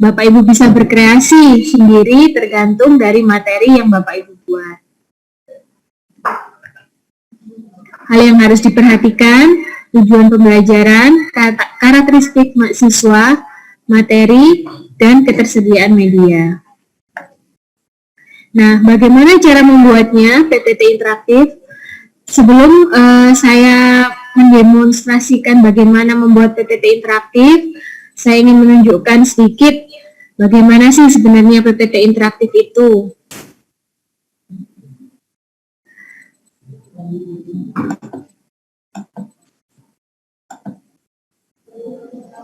Bapak Ibu bisa berkreasi sendiri tergantung dari materi yang Bapak Ibu buat. Hal yang harus diperhatikan, tujuan pembelajaran, karakteristik mahasiswa, materi, dan ketersediaan media. Nah, bagaimana cara membuatnya PPT interaktif? Sebelum saya mendemonstrasikan bagaimana membuat PPT interaktif, saya ingin menunjukkan sedikit bagaimana sih sebenarnya PPT interaktif itu.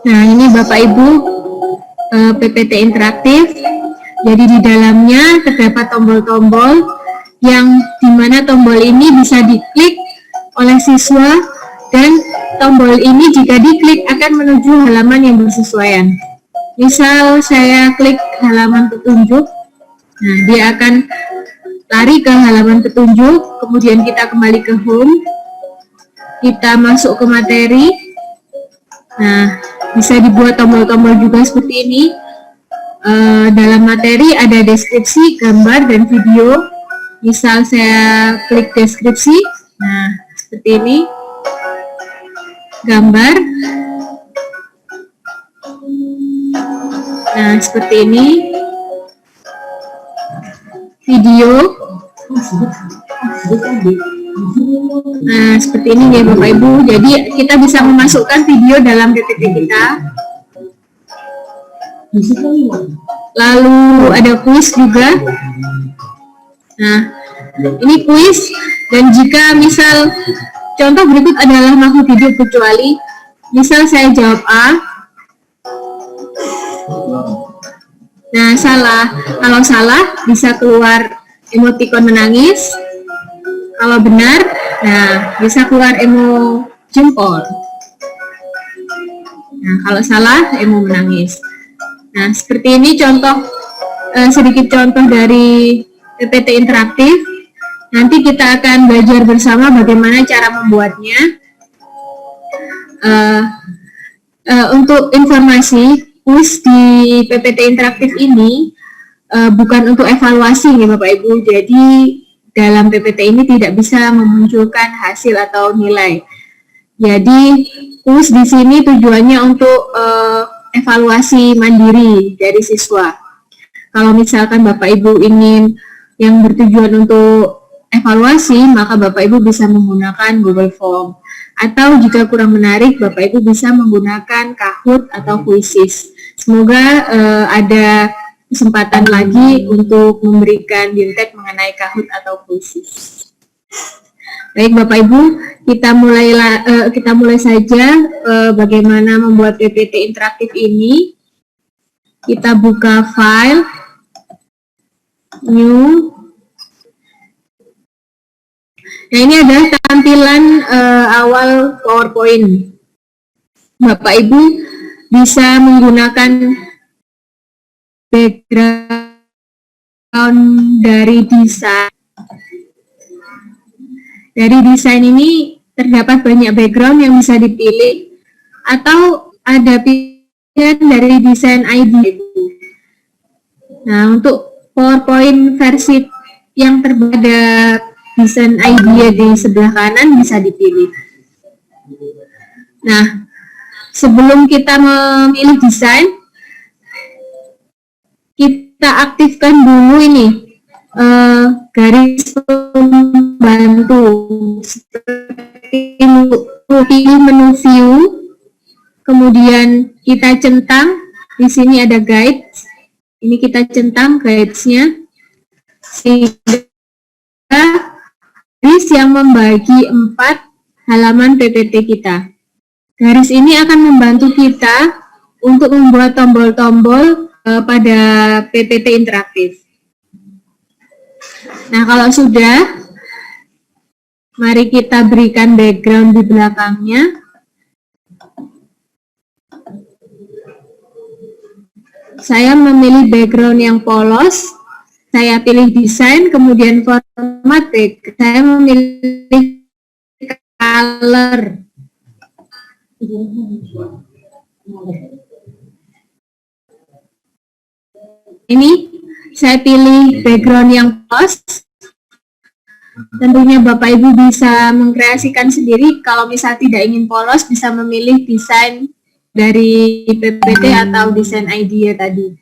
Nah, ini Bapak Ibu PPT interaktif. Jadi di dalamnya terdapat tombol-tombol yang dimana tombol ini bisa diklik oleh siswa dan tombol ini jika diklik akan menuju halaman yang bersesuaian. Misal saya klik halaman petunjuk, nah dia akan lari ke halaman petunjuk, kemudian kita kembali ke home, kita masuk ke materi. Nah, bisa dibuat tombol-tombol juga seperti ini. Dalam materi ada deskripsi, gambar, dan video. Misal saya klik deskripsi, nah seperti ini, gambar, nah seperti ini, video, nah seperti ini ya Bapak Ibu. Jadi kita bisa memasukkan video dalam PPT kita. Lalu ada kuis juga. Nah, ini kuis, dan jika misal contoh berikut adalah makhluk hidup kecuali, misal saya jawab A, nah salah. Kalau salah bisa keluar emoticon menangis. Kalau benar, nah bisa keluar emo jempol. Nah, kalau salah emo menangis. Nah, seperti ini contoh, sedikit contoh dari PPT interaktif. Nanti kita akan belajar bersama bagaimana cara membuatnya. Untuk informasi, kuis di PPT interaktif ini bukan untuk evaluasi nih Bapak Ibu. Jadi dalam PPT ini tidak bisa memunculkan hasil atau nilai. Jadi kuis di sini tujuannya untuk evaluasi mandiri dari siswa. Kalau misalkan Bapak Ibu ingin yang bertujuan untuk evaluasi, maka Bapak Ibu bisa menggunakan Google Form. Atau jika kurang menarik, Bapak Ibu bisa menggunakan Kahoot atau Quizzes. Semoga ada kesempatan lagi untuk memberikan bintek mengenai Kahoot atau Quizzes. Baik Bapak Ibu, kita mulai saja bagaimana membuat PPT interaktif ini. Kita buka file, new. Nah, ini adalah tampilan awal PowerPoint. Bapak Ibu bisa menggunakan background dari desain. Dari desain ini terdapat banyak background yang bisa dipilih, atau ada pilihan dari desain ID. Nah, untuk PowerPoint versi yang terdapat desain ID di sebelah kanan bisa dipilih. Nah, sebelum kita memilih desain, kita aktifkan dulu ini garis pembantu seperti pilih menu view, kemudian kita centang. Di sini ada guide, ini kita centang guides-nya sehingga garis yang membagi 4 halaman PPT kita. Garis ini akan membantu kita untuk membuat tombol-tombol pada PPT interaktif. Nah, kalau sudah, mari kita berikan background di belakangnya. Saya memilih background yang polos. Saya pilih desain, kemudian format background. Saya memilih color. ini saya pilih background yang polos. Tentunya Bapak Ibu bisa mengkreasikan sendiri. Kalau misal tidak ingin polos, bisa memilih desain dari PPT atau desain idea tadi.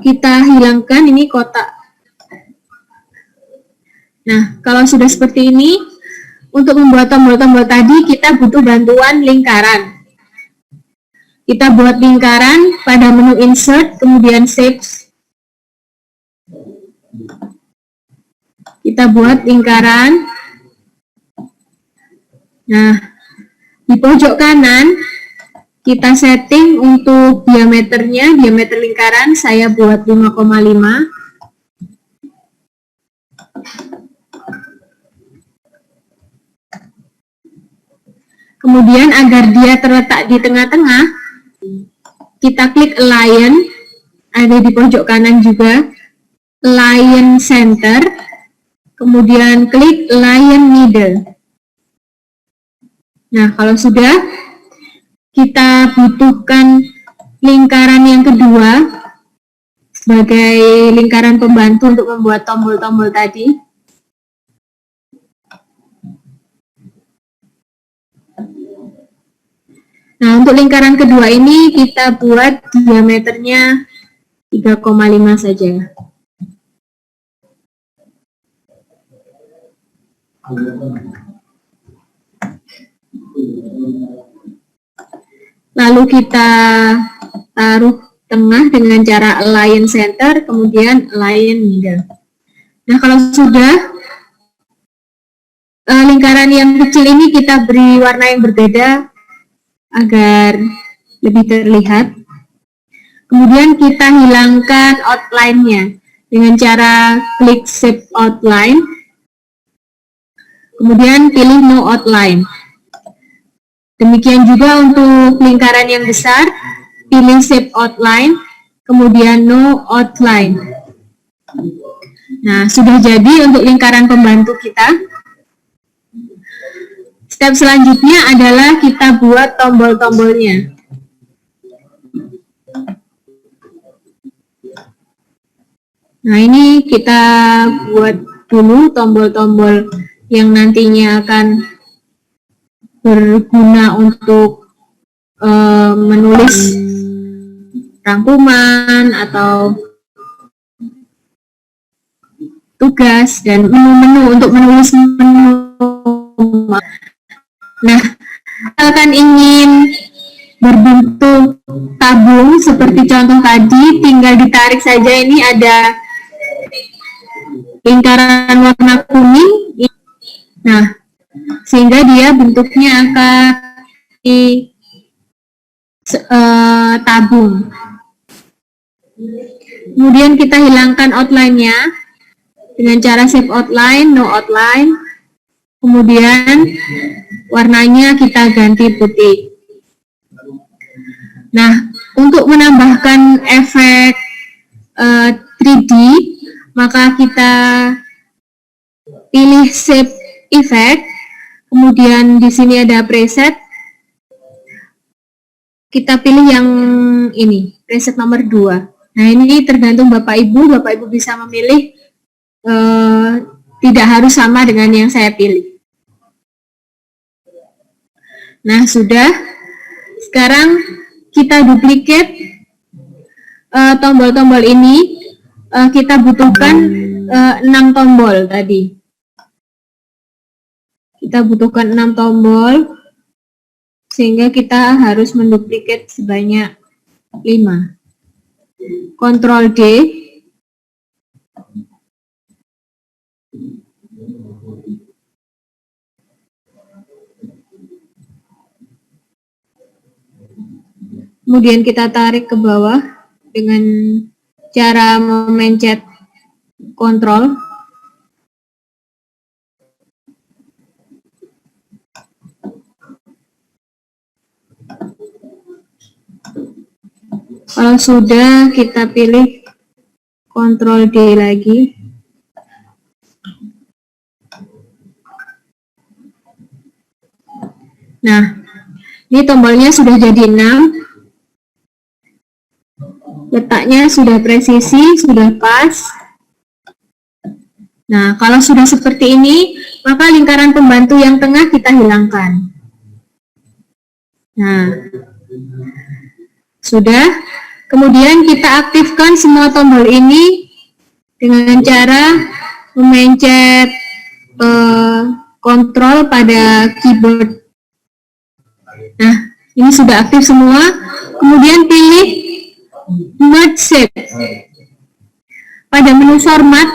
Kita hilangkan ini kotak. Nah, kalau sudah seperti ini, untuk membuat tombol-tombol tadi kita butuh bantuan lingkaran. Kita buat lingkaran pada menu insert, kemudian shapes. Kita buat lingkaran. Nah, di pojok kanan kita setting untuk diameternya, diameter lingkaran saya buat 5,5. Kemudian agar dia terletak di tengah-tengah, kita klik align, ada di pojok kanan juga, align center, kemudian klik align middle. Nah, kalau sudah, kita butuhkan lingkaran yang kedua sebagai lingkaran pembantu untuk membuat tombol-tombol tadi. Nah, untuk lingkaran kedua ini kita buat diameternya 3,5 saja. Lalu kita taruh tengah dengan cara align center, kemudian align middle. Nah, kalau sudah, lingkaran yang kecil ini kita beri warna yang berbeda agar lebih terlihat. Kemudian kita hilangkan outline-nya dengan cara klik shape outline, kemudian pilih no outline. Demikian juga untuk lingkaran yang besar, pilih shape outline, kemudian no outline. Nah, sudah jadi untuk lingkaran pembantu kita. Step selanjutnya adalah kita buat tombol-tombolnya. Nah, ini kita buat dulu tombol-tombol yang nantinya akan berguna untuk menulis rangkuman atau tugas dan menu-menu untuk menulis menu. Nah, misalkan ingin berbentuk tabung seperti contoh tadi, tinggal ditarik saja. Ini ada lingkaran warna kuning. Nah, sehingga dia bentuknya akan di tabung. Kemudian kita hilangkan outline-nya dengan cara save outline, no outline. Kemudian warnanya kita ganti putih. Nah, untuk menambahkan efek 3D, maka kita pilih shape effect, kemudian di sini ada preset. Kita pilih yang ini, preset nomor 2. Nah, ini tergantung Bapak Ibu bisa memilih, tidak harus sama dengan yang saya pilih. Nah, sudah. Sekarang kita duplikat tombol-tombol ini. Kita butuhkan 6 tombol tadi. Kita butuhkan 6 tombol, sehingga kita harus menduplikat sebanyak 5. Ctrl D. Kemudian kita tarik ke bawah dengan cara memencet kontrol. Kalau sudah, kita pilih kontrol D lagi. Nah, ini tombolnya sudah jadi 6. Letaknya sudah presisi, sudah pas. Nah, kalau sudah seperti ini, maka lingkaran pembantu yang tengah kita hilangkan. Nah, sudah. Kemudian kita aktifkan semua tombol ini dengan cara memencet kontrol pada keyboard. Nah, ini sudah aktif semua. Kemudian pilih Merge Shape. Pada menu format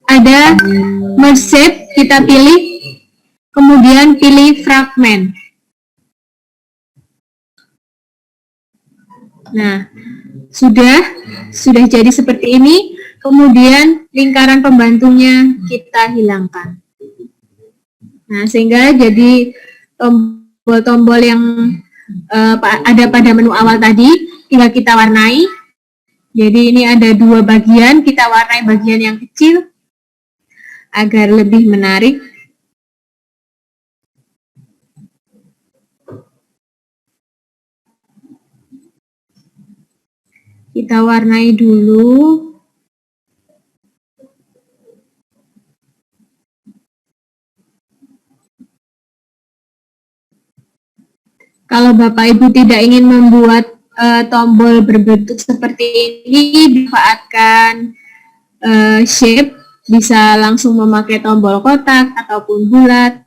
ada Merge Shape, kita pilih. Kemudian pilih Fragment. Nah, sudah jadi seperti ini. Kemudian lingkaran pembantunya kita hilangkan. Nah, sehingga jadi tombol-tombol yang ada pada menu awal tadi tinggal kita warnai. Jadi ini ada dua bagian, kita warnai bagian yang kecil agar lebih menarik. Kita warnai dulu. Kalau Bapak Ibu tidak ingin membuat tombol berbentuk seperti ini, dimanfaatkan shape, bisa langsung memakai tombol kotak ataupun bulat.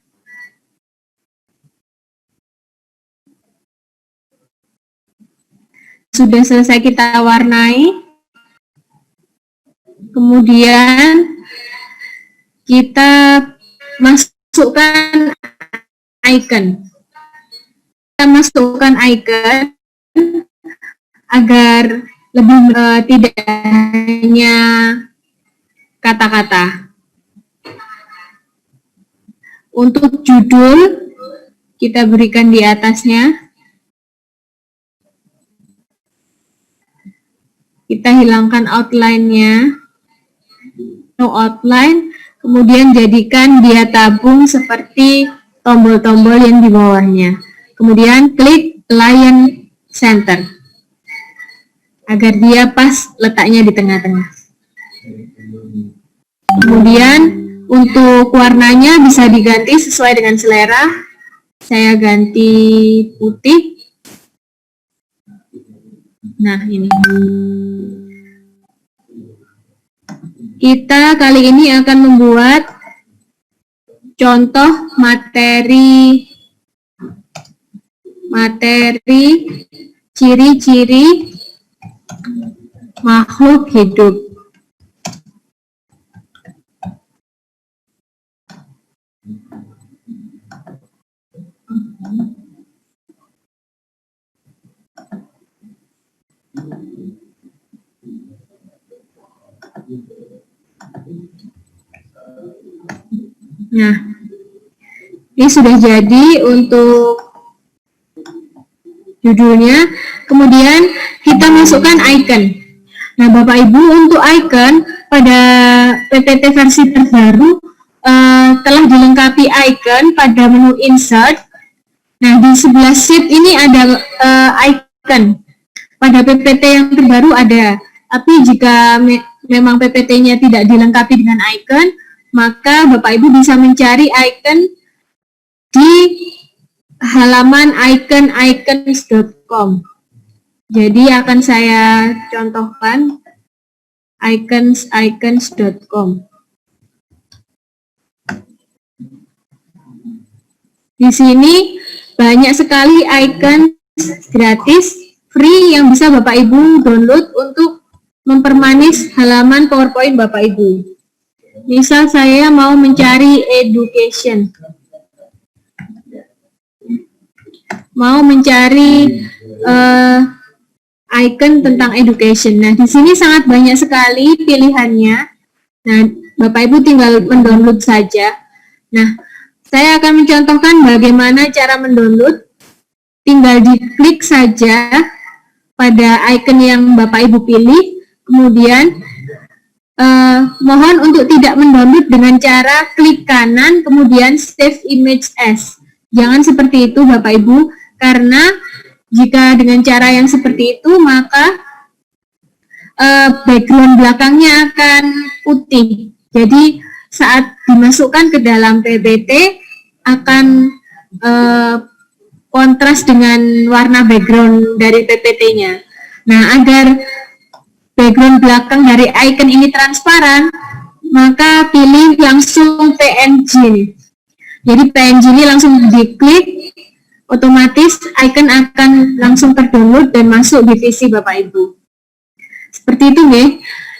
Sudah selesai kita warnai. Kemudian kita masukkan icon. Kita masukkan icon agar lebih tidak hanya kata-kata. Untuk judul kita berikan di atasnya. Kita hilangkan outline-nya, no outline, kemudian jadikan dia tabung seperti tombol-tombol yang di bawahnya. Kemudian klik Align Center, agar dia pas letaknya di tengah-tengah. Kemudian untuk warnanya bisa diganti sesuai dengan selera. Saya ganti putih. Nah, ini. Kita kali ini akan membuat contoh materi ciri-ciri makhluk hidup. Nah, ini sudah jadi untuk judulnya. Kemudian kita masukkan icon. Nah, Bapak Ibu, untuk icon pada PPT versi terbaru telah dilengkapi icon pada menu insert. Nah, di sebelah sheet ini ada icon. Pada PPT yang terbaru ada. Tapi jika memang PPT-nya tidak dilengkapi dengan icon, maka Bapak Ibu bisa mencari icon di halaman icons.com. Jadi akan saya contohkan icons.com. Di sini banyak sekali icon gratis, free yang bisa Bapak Ibu download untuk mempermanis halaman PowerPoint Bapak Ibu. Misal saya mau mencari education, mau mencari icon tentang education. Nah, di sini sangat banyak sekali pilihannya. Nah, Bapak Ibu tinggal mendownload saja. Nah, saya akan mencontohkan bagaimana cara mendownload. Tinggal diklik saja pada icon yang Bapak Ibu pilih. Kemudian mohon untuk tidak mendownload dengan cara klik kanan kemudian save image as. Jangan seperti itu Bapak Ibu, karena jika dengan cara yang seperti itu maka background belakangnya akan putih. Jadi saat dimasukkan ke dalam PPT akan kontras dengan warna background dari PPT-nya. Nah, agar background belakang dari icon ini transparan, maka pilih langsung PNG. Jadi PNG ini langsung diklik, otomatis icon akan langsung terdownload dan masuk di PC Bapak Ibu. Seperti itu nih.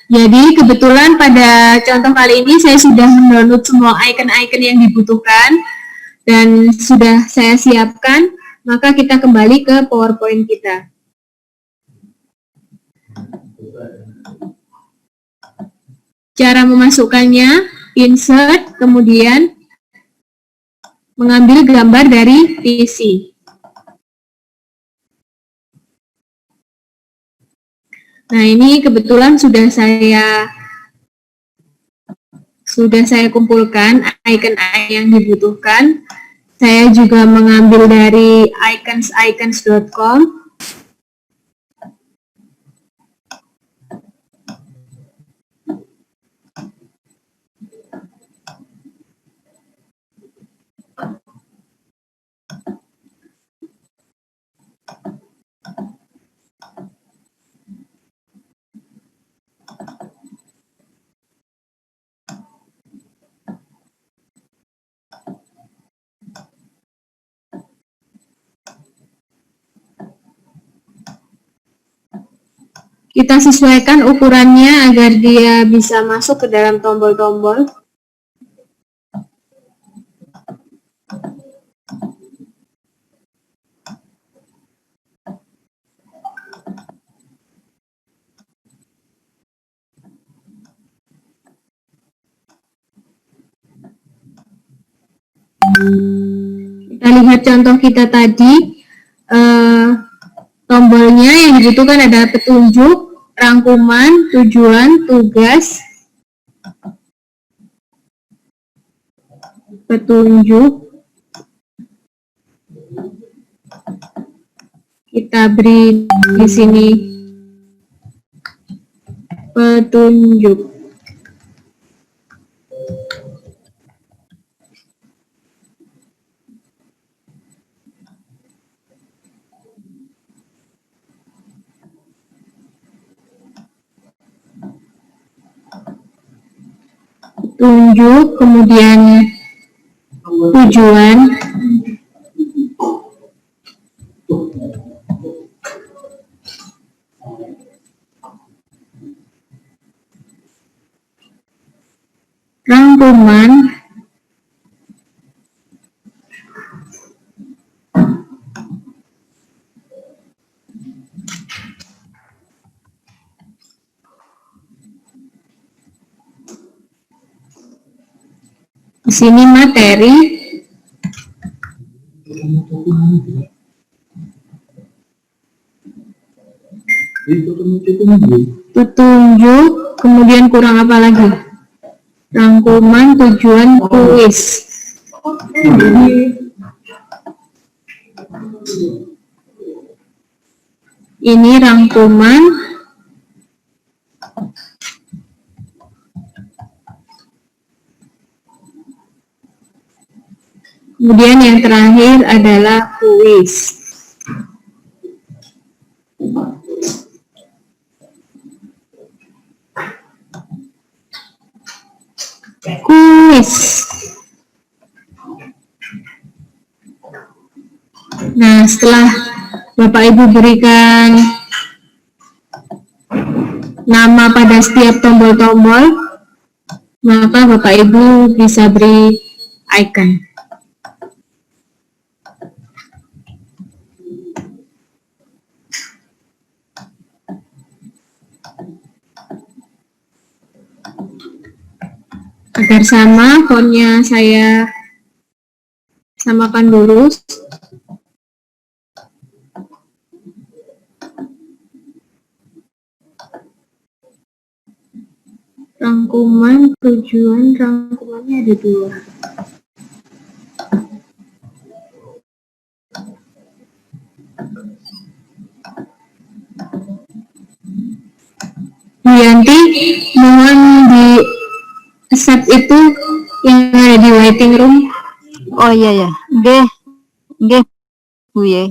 Jadi kebetulan pada contoh kali ini saya sudah mendownload semua icon-icon yang dibutuhkan dan sudah saya siapkan, maka kita kembali ke PowerPoint kita. Cara memasukkannya, insert, kemudian mengambil gambar dari PC. Nah, ini kebetulan sudah saya kumpulkan icon yang dibutuhkan. Saya juga mengambil dari icons.com. Kita sesuaikan ukurannya agar dia bisa masuk ke dalam tombol-tombol. Kita lihat contoh kita tadi, tombolnya yang dibutuhkan adalah petunjuk, rangkuman, tujuan, tugas, petunjuk. Kita beri di sini petunjuk. Tunjuk, kemudian tujuan, rangkuman, di sini materi, petunjuk, kemudian kurang apa lagi? Rangkuman, tujuan, kuis. Ini rangkuman, kemudian yang terakhir adalah kuis. Kuis. Nah, setelah Bapak Ibu berikan nama pada setiap tombol-tombol, maka Bapak Ibu bisa beri icon. Agar sama, fontnya saya samakan dulu. Rangkuman, tujuan, rangkumannya ada 2. Bu Yanti, mohon di accept itu yang ada di waiting room. Oh iya ya, nggih, nggih Bu ya.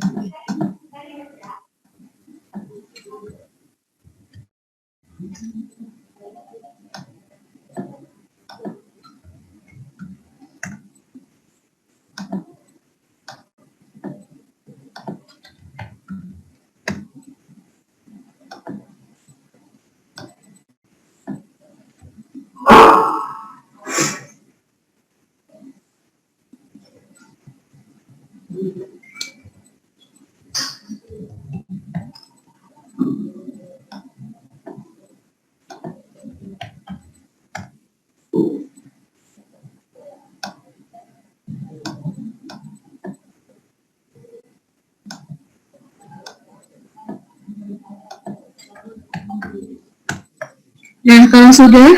Nah, kalau sudah,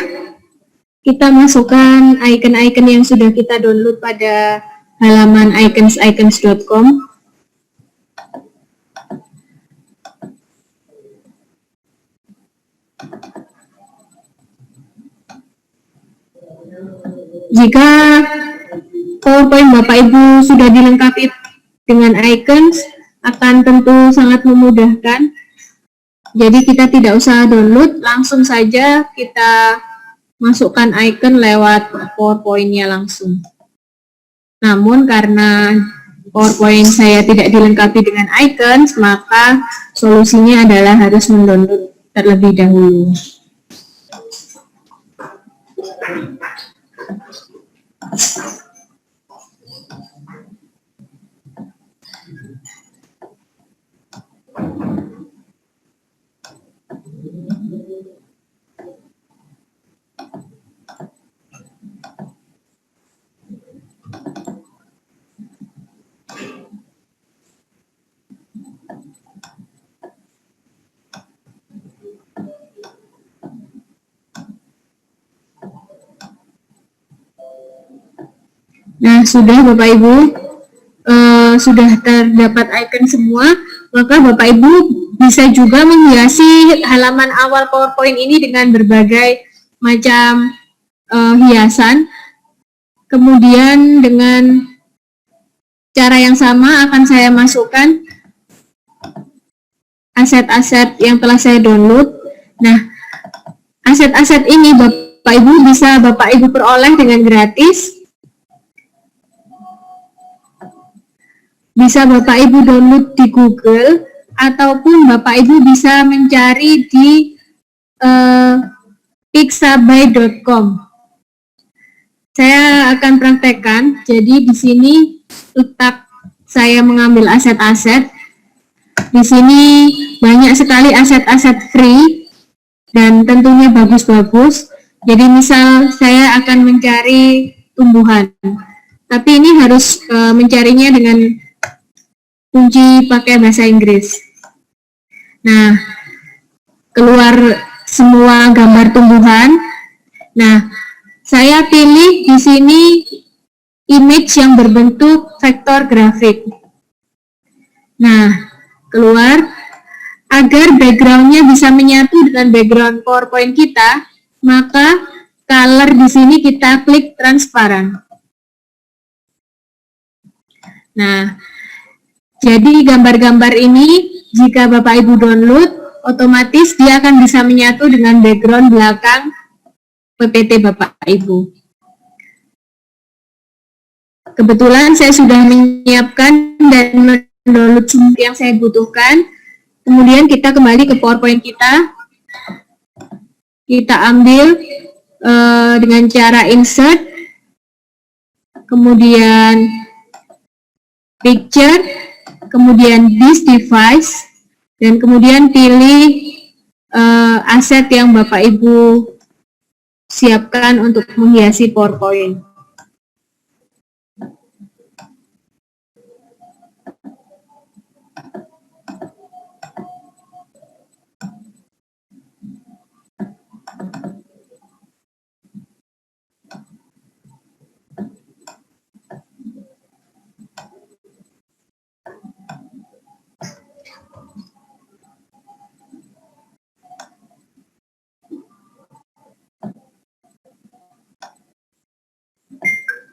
kita masukkan icon-icon yang sudah kita download pada halaman icons.com. Jika PowerPoint Bapak Ibu sudah dilengkapi dengan icons, akan tentu sangat memudahkan. Jadi kita tidak usah download, langsung saja kita masukkan icon lewat PowerPoint-nya langsung. Namun karena PowerPoint saya tidak dilengkapi dengan icons, maka solusinya adalah harus mendownload terlebih dahulu. Nah, sudah Bapak Ibu, sudah terdapat icon semua, maka Bapak Ibu bisa juga menghiasi halaman awal PowerPoint ini dengan berbagai macam hiasan. Kemudian dengan cara yang sama akan saya masukkan aset-aset yang telah saya download. Nah, aset-aset ini Bapak Ibu bisa Bapak Ibu peroleh dengan gratis. Bisa Bapak Ibu download di Google, ataupun Bapak Ibu bisa mencari di pixabay.com. Saya akan praktekkan. Jadi di sini letak saya mengambil aset-aset. Di sini banyak sekali aset-aset free dan tentunya bagus-bagus. Jadi misal saya akan mencari tumbuhan, tapi ini harus mencarinya dengan kunci pakai bahasa Inggris. Nah, keluar semua gambar tumbuhan. Nah, saya pilih di sini image yang berbentuk vektor grafik. Nah, keluar. Agar background-nya bisa menyatu dengan background PowerPoint kita, maka color di sini kita klik transparan. Nah, jadi gambar-gambar ini jika Bapak Ibu download, otomatis dia akan bisa menyatu dengan background belakang PPT Bapak Ibu. Kebetulan saya sudah menyiapkan dan mendownload semua yang saya butuhkan. Kemudian kita kembali ke PowerPoint kita. Kita ambil dengan cara insert, kemudian picture, kemudian this device, dan kemudian pilih aset yang Bapak Ibu siapkan untuk menghiasi PowerPoint.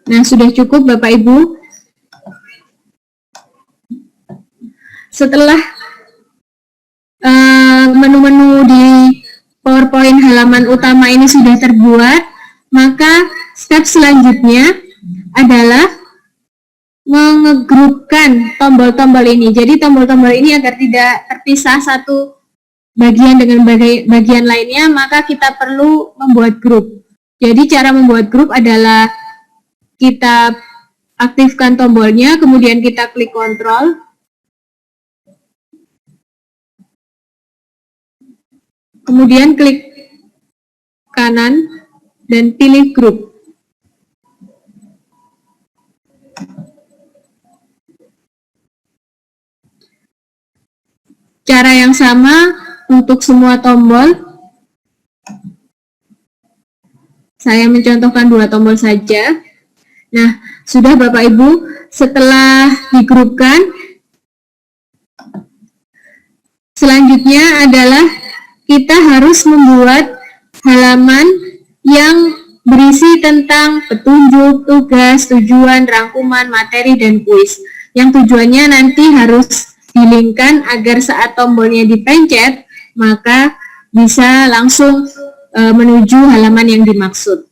Nah, sudah cukup Bapak Ibu. Setelah menu-menu di PowerPoint halaman utama ini sudah terbuat, maka step selanjutnya adalah mengegrupkan tombol-tombol ini. Jadi tombol-tombol ini agar tidak terpisah satu bagian dengan bagian lainnya, maka kita perlu membuat grup. Jadi cara membuat grup adalah kita aktifkan tombolnya, kemudian kita klik kontrol. Kemudian klik kanan dan pilih grup. Cara yang sama untuk semua tombol. Saya mencontohkan 2 tombol saja. Nah, sudah Bapak Ibu, setelah digrupkan, selanjutnya adalah kita harus membuat halaman yang berisi tentang petunjuk, tugas, tujuan, rangkuman, materi, dan kuis. Yang tujuannya nanti harus dilingkan agar saat tombolnya dipencet, maka bisa langsung menuju halaman yang dimaksud.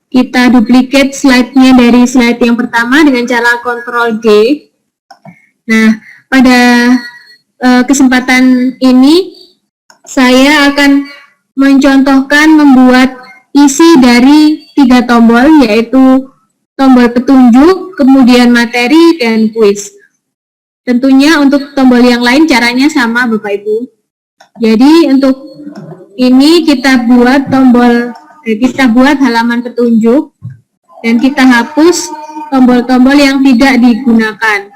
Kita duplicate slide-nya dari slide yang pertama dengan cara Ctrl G. Nah, pada kesempatan ini saya akan mencontohkan membuat isi dari 3 tombol, yaitu tombol petunjuk, kemudian materi, dan kuis. Tentunya untuk tombol yang lain caranya sama Bapak Ibu. Jadi untuk ini kita buat halaman petunjuk dan kita hapus tombol-tombol yang tidak digunakan.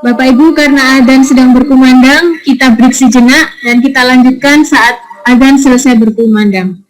Bapak Ibu, karena adzan sedang berkumandang, kita break sejenak dan kita lanjutkan saat adzan selesai berkumandang.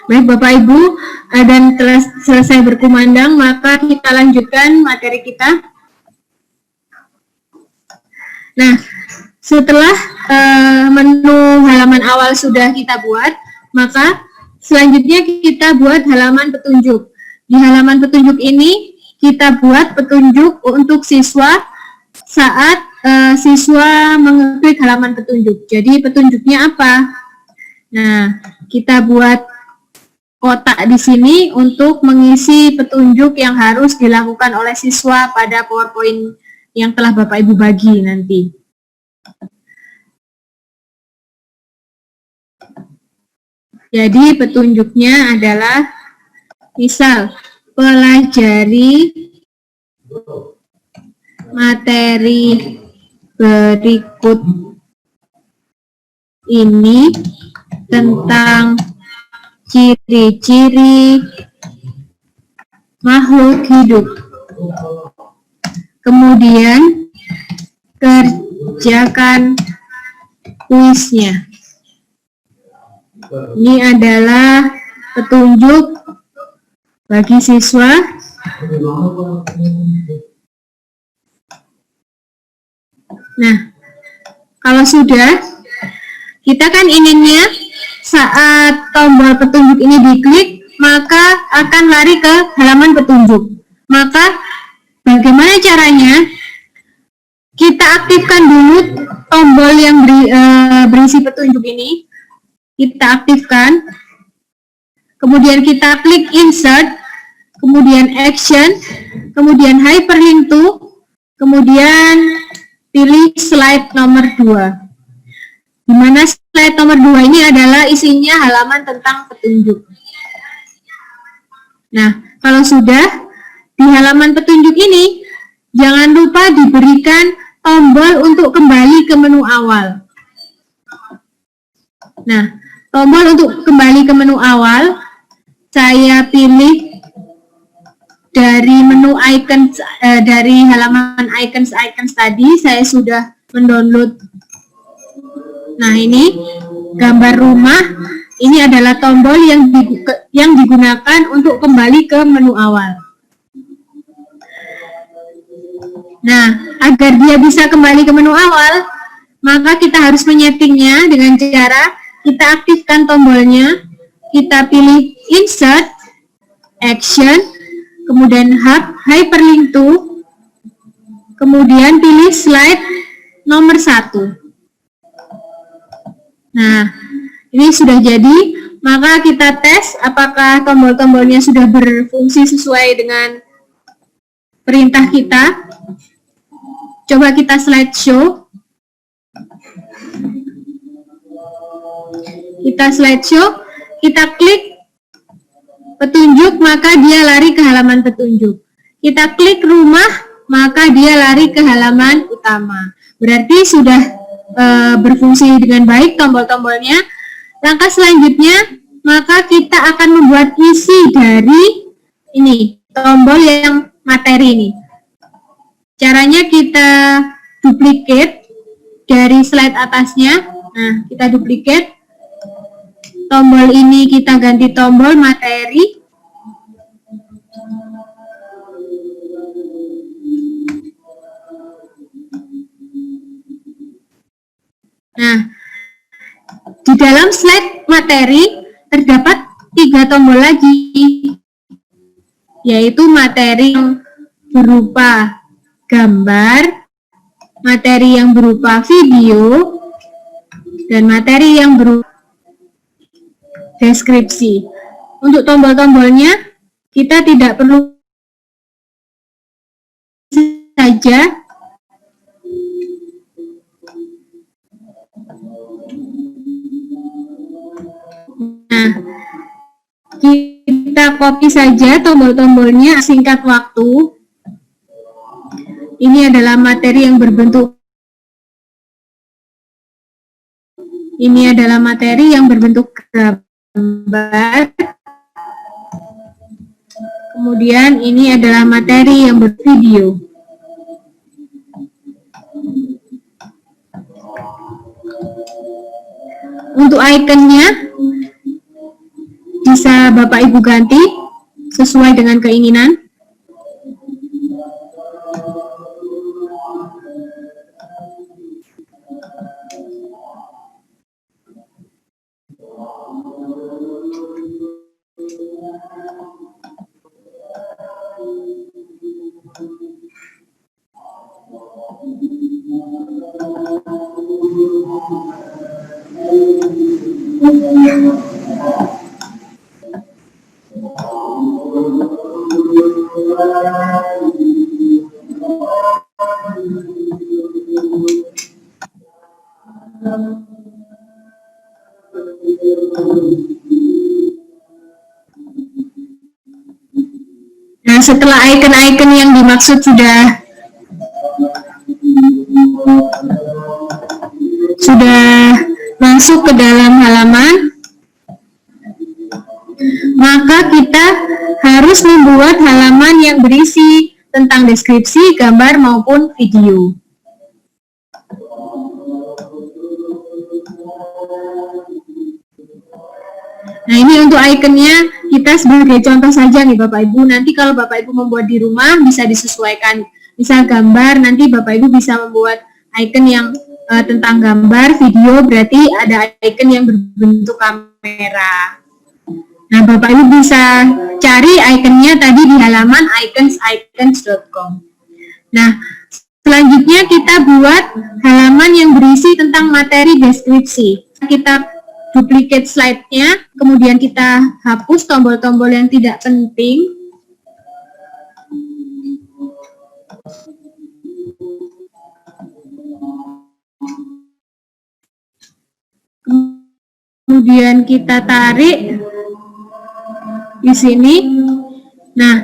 Baik Bapak Ibu, dan telah selesai berkumandang, maka kita lanjutkan materi kita. Nah, setelah menu halaman awal sudah kita buat, maka selanjutnya kita buat halaman petunjuk. Di halaman petunjuk ini kita buat petunjuk untuk siswa saat siswa mengeklik halaman petunjuk. Jadi petunjuknya apa? Nah, kita buat kotak di sini untuk mengisi petunjuk yang harus dilakukan oleh siswa pada PowerPoint yang telah Bapak Ibu bagi nanti. Jadi petunjuknya adalah misal pelajari materi berikut ini tentang ciri-ciri makhluk hidup. Kemudian kerjakan kuisnya. Ini adalah petunjuk bagi siswa. Nah, kalau sudah, kita kan inginnya saat tombol petunjuk ini diklik, maka akan lari ke halaman petunjuk. Maka, bagaimana caranya? Kita aktifkan dulu tombol yang berisi petunjuk ini. Kita aktifkan, kemudian kita klik insert, kemudian action, kemudian hyperlink to, kemudian pilih slide nomor 2. Di mana slide nomor 2 ini adalah isinya halaman tentang petunjuk. Nah, kalau sudah di halaman petunjuk ini, jangan lupa diberikan tombol untuk kembali ke menu awal. Nah, tombol untuk kembali ke menu awal, saya pilih dari menu icon, dari halaman icons tadi, saya sudah mendownload. Nah, ini gambar rumah, ini adalah tombol yang digunakan untuk kembali ke menu awal. Nah, agar dia bisa kembali ke menu awal, maka kita harus menyetingnya dengan cara kita aktifkan tombolnya, kita pilih insert, action, kemudian hyperlink to, kemudian pilih slide nomor 1. Nah, ini sudah jadi, maka kita tes apakah tombol-tombolnya sudah berfungsi sesuai dengan perintah kita. Coba kita slideshow. Kita slideshow, kita klik petunjuk, maka dia lari ke halaman petunjuk. Kita klik rumah, maka dia lari ke halaman utama. Berarti sudah berfungsi dengan baik tombol-tombolnya. Langkah selanjutnya, maka kita akan membuat isi dari ini, tombol yang materi ini. Caranya kita duplicate dari slide atasnya. Nah, kita duplicate. Tombol ini kita ganti tombol materi. Nah, di dalam slide materi terdapat 3 tombol lagi, yaitu materi yang berupa gambar, materi yang berupa video, dan materi yang berupa deskripsi. Untuk tombol-tombolnya, kita tidak perlu saja. Nah, kita copy saja tombol-tombolnya singkat waktu. Ini adalah materi yang berbentuk gambar. Kemudian ini adalah materi yang bervideo. Untuk ikonnya bisa Bapak Ibu ganti sesuai dengan keinginan. Nah, setelah icon-icon yang dimaksud sudah masuk ke dalam halaman, maka kita harus membuat halaman yang berisi tentang deskripsi, gambar maupun video. Nah, ini untuk ikonnya kita sebagai contoh saja nih Bapak Ibu. Nanti kalau Bapak Ibu membuat di rumah bisa disesuaikan. Misal gambar, nanti Bapak Ibu bisa membuat icon yang tentang gambar, video, berarti ada icon yang berbentuk kamera. Nah, Bapak Ibu bisa cari iconnya tadi di halaman icons.com. Nah, selanjutnya kita buat halaman yang berisi tentang materi deskripsi. Kita duplicate slide-nya, kemudian kita hapus tombol-tombol yang tidak penting. Kemudian kita tarik di sini. Nah,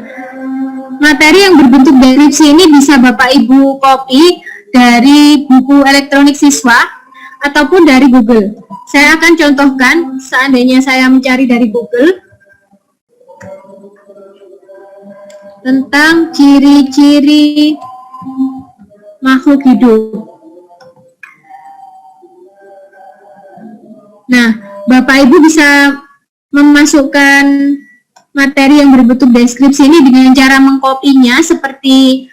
materi yang berbentuk deskripsi ini bisa Bapak Ibu copy dari buku elektronik siswa ataupun dari Google. Saya akan contohkan, seandainya saya mencari dari Google tentang ciri-ciri makhluk hidup. Nah, Bapak Ibu bisa memasukkan materi yang berbentuk deskripsi ini dengan cara mengkopinya seperti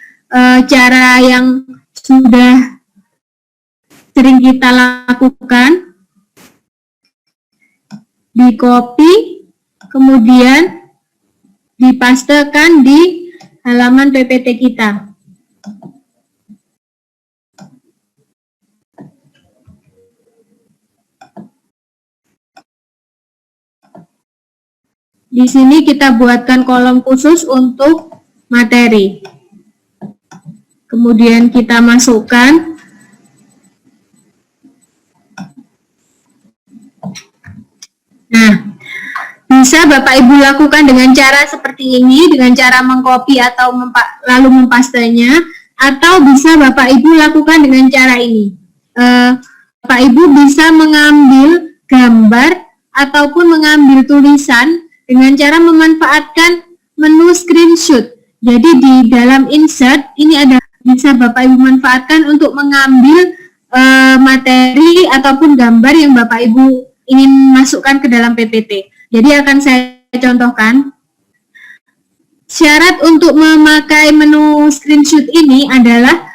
cara yang sudah sering kita lakukan. Di copy, kemudian dipastekan di halaman PPT kita. Di sini kita buatkan kolom khusus untuk materi. Kemudian kita masukkan. Nah, bisa Bapak Ibu lakukan dengan cara seperti ini, dengan cara mengcopy atau lalu mempastenya, atau bisa Bapak Ibu lakukan dengan cara ini. Bapak Ibu bisa mengambil gambar ataupun mengambil tulisan dengan cara memanfaatkan menu screenshot. Jadi di dalam insert ini ada, bisa Bapak Ibu manfaatkan untuk mengambil materi ataupun gambar yang Bapak Ibu ingin masukkan ke dalam PPT. Jadi akan saya contohkan. Syarat untuk memakai menu screenshot ini adalah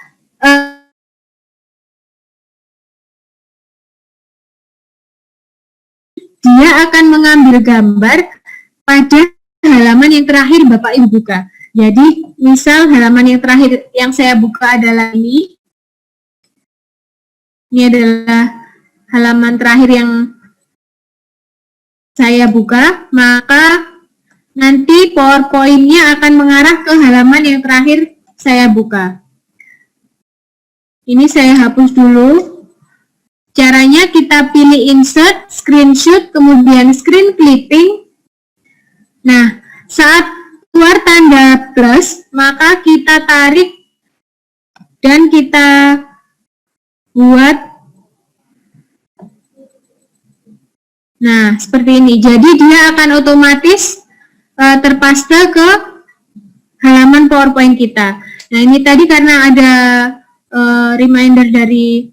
dia akan mengambil gambar pada halaman yang terakhir Bapak Ibu buka. Jadi, misal halaman yang terakhir yang saya buka adalah ini. Ini adalah halaman terakhir yang saya buka, maka nanti PowerPoint-nya akan mengarah ke halaman yang terakhir saya buka. Ini saya hapus dulu. Caranya kita pilih insert, screenshot, kemudian screen clipping. Nah, saat keluar tanda plus, maka kita tarik dan kita buat. Nah, seperti ini. Jadi dia akan otomatis terpaste ke halaman PowerPoint kita. Nah, ini tadi karena ada reminder dari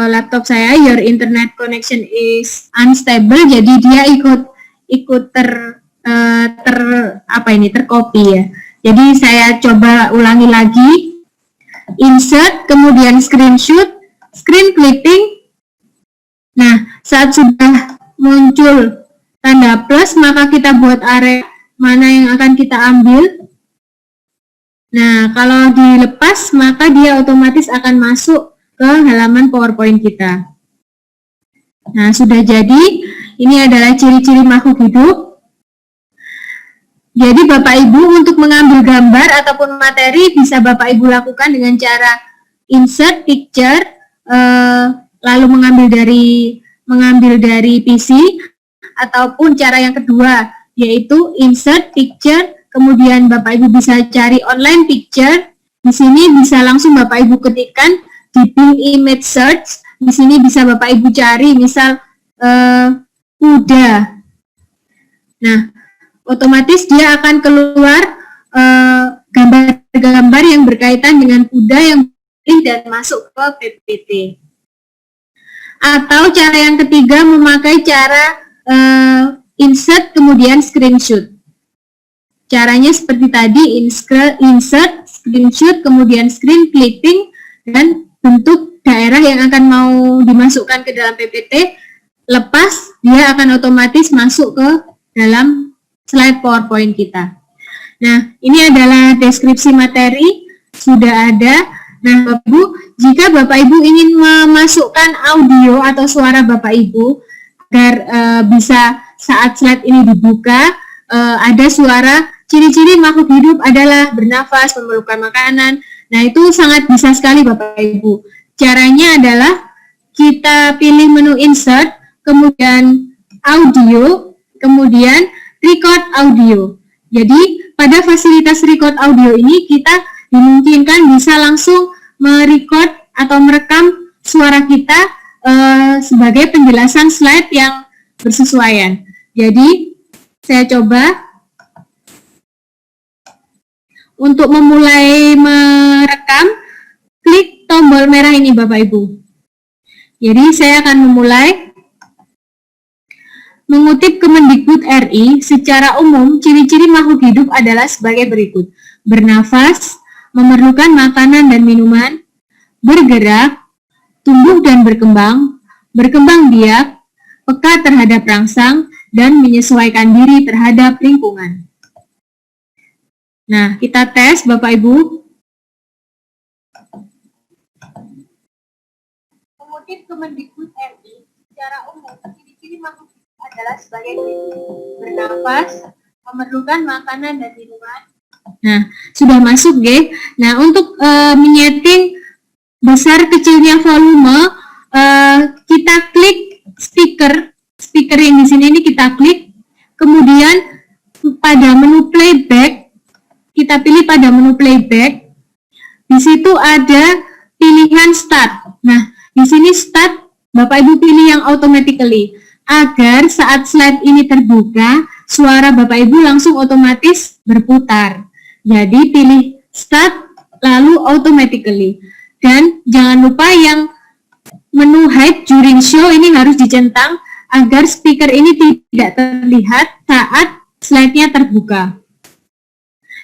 laptop saya, your internet connection is unstable, jadi dia ikut tercopy ya. Jadi saya coba ulangi lagi. Insert, kemudian screenshot, screen clipping. Nah, saat sudah muncul tanda plus, maka kita buat area mana yang akan kita ambil. Nah, kalau dilepas, maka dia otomatis akan masuk ke halaman PowerPoint kita. Nah, sudah jadi, ini adalah ciri-ciri makhluk hidup. Jadi Bapak Ibu untuk mengambil gambar ataupun materi bisa Bapak Ibu lakukan dengan cara insert picture, lalu mengambil dari PC, ataupun cara yang kedua yaitu insert picture, kemudian Bapak Ibu bisa cari online picture. Di sini bisa langsung Bapak Ibu ketikkan di Bing Image Search. Di sini bisa Bapak Ibu cari misal kuda. Nah, otomatis dia akan keluar gambar-gambar yang berkaitan dengan kuda yang dan masuk ke PPT. Atau cara yang ketiga memakai cara insert kemudian screenshot. Caranya seperti tadi, insert, screenshot, kemudian screen clipping, dan bentuk daerah yang akan mau dimasukkan ke dalam PPT, lepas dia akan otomatis masuk ke dalam slide PowerPoint kita. Nah, ini adalah deskripsi materi, sudah ada. Nah, Bapak Ibu, jika Bapak Ibu ingin memasukkan audio atau suara Bapak Ibu, agar bisa saat slide ini dibuka, ada suara, ciri-ciri makhluk hidup adalah bernafas, memerlukan makanan. Nah, itu sangat bisa sekali Bapak Ibu. Caranya adalah kita pilih menu insert, kemudian audio, kemudian record audio. Jadi, pada fasilitas record audio ini kita dimungkinkan bisa langsung merecord atau merekam suara kita sebagai penjelasan slide yang bersesuaian. Jadi, saya coba untuk memulai merekam, klik tombol merah ini Bapak Ibu. Jadi, saya akan memulai. Mengutip Kemendikbud RI, secara umum ciri-ciri makhluk hidup adalah sebagai berikut. Bernafas, memerlukan makanan dan minuman, bergerak, tumbuh dan berkembang biak, peka terhadap rangsang, dan menyesuaikan diri terhadap lingkungan. Nah, kita tes Bapak Ibu. Mengutip Kemendikbud RI, secara umum ciri-ciri makhluk adalah sebagai bernafas, memerlukan makanan dan minuman. Nah, sudah masuk, G. Nah, untuk menyeting besar kecilnya volume, kita klik speaker yang di sini ini kita klik, kemudian pada menu playback, kita pilih pada menu playback. Di situ ada pilihan start. Nah, di sini start, Bapak Ibu pilih yang automatically. Agar saat slide ini terbuka, suara Bapak Ibu langsung otomatis berputar. Jadi pilih start lalu automatically. Dan jangan lupa yang menu hide during show ini harus dicentang agar speaker ini tidak terlihat saat slide-nya terbuka.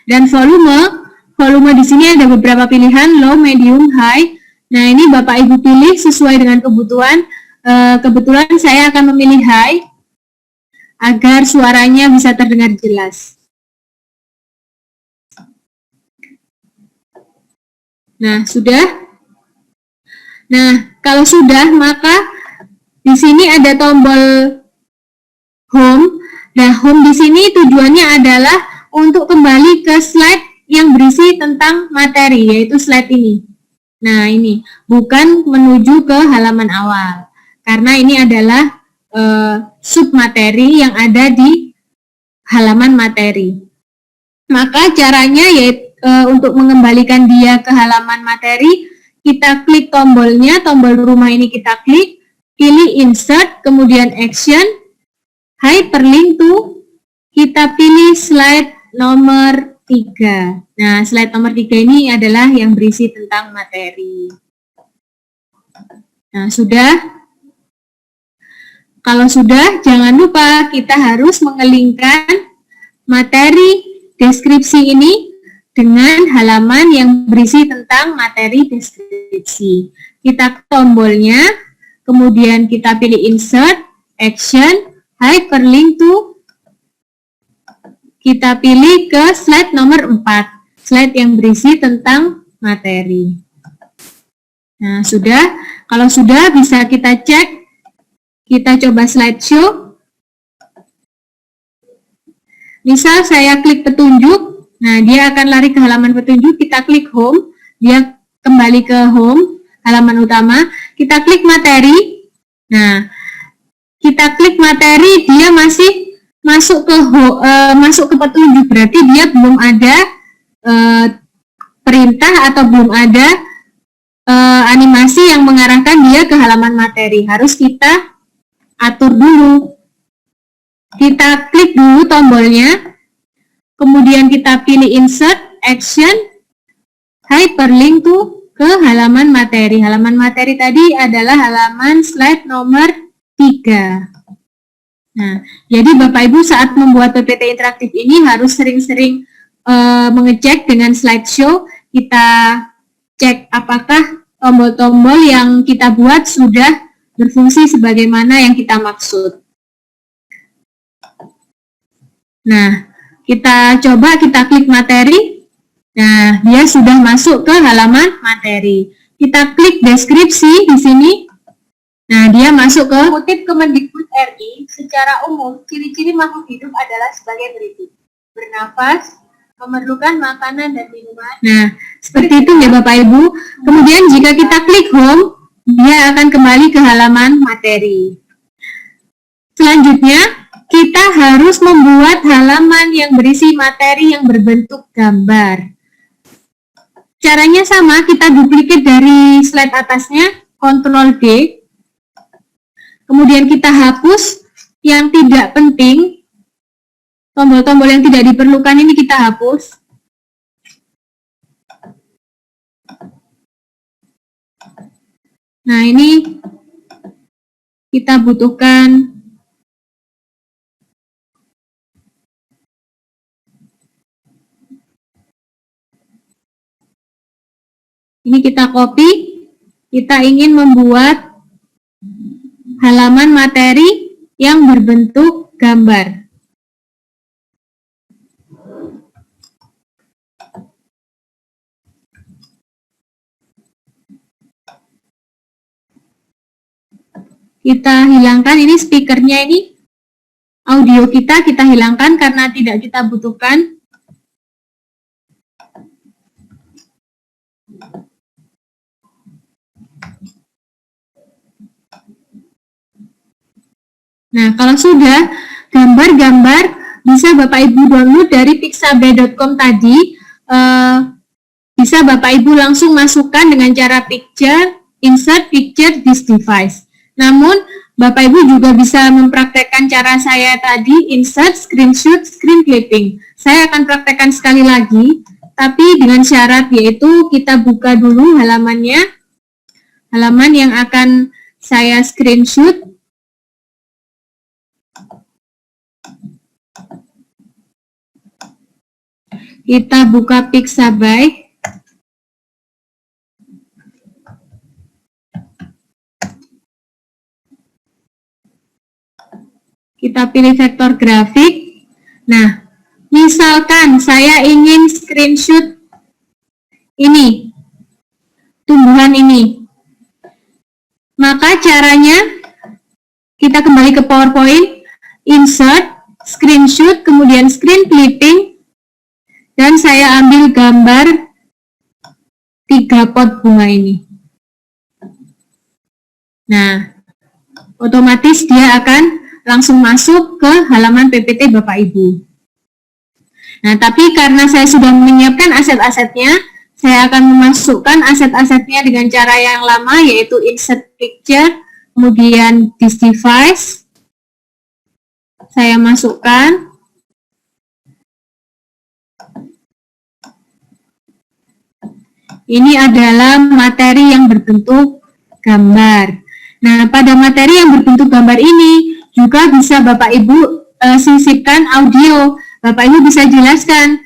Dan volume di sini ada beberapa pilihan, low, medium, high. Nah, ini Bapak Ibu pilih sesuai dengan kebutuhan. Kebetulan saya akan memilih high agar suaranya bisa terdengar jelas. Nah, sudah. Nah, kalau sudah, maka di sini ada tombol home. Nah, home di sini tujuannya adalah untuk kembali ke slide yang berisi tentang materi, yaitu slide ini. Nah, ini bukan menuju ke halaman awal. Karena ini adalah submateri yang ada di halaman materi. Maka caranya yaitu untuk mengembalikan dia ke halaman materi, kita klik tombolnya, tombol rumah ini kita klik, pilih insert, kemudian action, hyperlink to, kita pilih slide nomor 3. Nah, slide nomor 3 ini adalah yang berisi tentang materi. Nah, sudah. Kalau sudah, jangan lupa kita harus mengelingkan materi deskripsi ini dengan halaman yang berisi tentang materi deskripsi. Kita tombolnya, kemudian kita pilih insert, action, hyperlink to, kita pilih ke slide nomor 4. slide yang berisi tentang materi. Nah, sudah. Kalau sudah, bisa kita cek. Kita coba slideshow. Misal saya klik petunjuk. Nah, dia akan lari ke halaman petunjuk. Kita klik home. Dia kembali ke home, halaman utama. Kita klik materi. Nah, kita klik materi, dia masih masuk ke petunjuk. Berarti dia belum ada perintah atau belum ada animasi yang mengarahkan dia ke halaman materi. Harus kita atur dulu. Kita klik dulu tombolnya, kemudian kita pilih insert, action, hyperlink to ke halaman materi. Halaman materi tadi adalah halaman slide nomor 3. Nah, jadi Bapak Ibu saat membuat PPT interaktif ini harus sering-sering mengecek dengan slideshow. Kita cek apakah tombol-tombol yang kita buat sudah berfungsi sebagaimana yang kita maksud. Nah, kita coba kita klik materi. Nah, dia sudah masuk ke halaman materi. Kita klik deskripsi di sini. Nah, dia masuk ke kutip Kemendikbud RI. Secara umum, ciri-ciri makhluk hidup adalah sebagai berikut: bernafas, memerlukan makanan dan minuman. Nah, seperti itu ya Bapak Ibu. Kemudian jika kita klik home, dia akan kembali ke halaman materi. Selanjutnya, kita harus membuat halaman yang berisi materi yang berbentuk gambar. Caranya sama, kita duplicate dari slide atasnya, Ctrl D. Kemudian kita hapus yang tidak penting. Tombol-tombol yang tidak diperlukan ini kita hapus. Nah, ini kita butuhkan ini, kita copy. Kita ingin membuat halaman materi yang berbentuk gambar. Kita hilangkan ini speakernya, ini audio kita hilangkan karena tidak kita butuhkan. Nah, kalau sudah, gambar-gambar bisa Bapak Ibu download dari pixabay.com tadi. Bisa Bapak Ibu langsung masukkan dengan cara picture, insert picture this device. Namun, Bapak Ibu juga bisa mempraktekkan cara saya tadi, insert, screenshot, screen clipping. Saya akan praktekkan sekali lagi, tapi dengan syarat yaitu kita buka dulu halamannya, halaman yang akan saya screenshot. Kita buka Pixabay. Kita pilih vektor grafik. Nah, misalkan saya ingin screenshot ini, tumbuhan ini. Maka caranya, kita kembali ke PowerPoint, insert, screenshot, kemudian screen clipping, dan saya ambil gambar 3 pot bunga ini. Nah, otomatis dia akan langsung masuk ke halaman PPT Bapak Ibu. Nah, tapi karena saya sudah menyiapkan aset-asetnya, saya akan memasukkan aset-asetnya dengan cara yang lama, yaitu insert picture, kemudian this device. Saya masukkan. Ini adalah materi yang berbentuk gambar. Nah, pada materi yang berbentuk gambar ini juga bisa Bapak Ibu sisipkan audio. Bapak Ibu bisa jelaskan,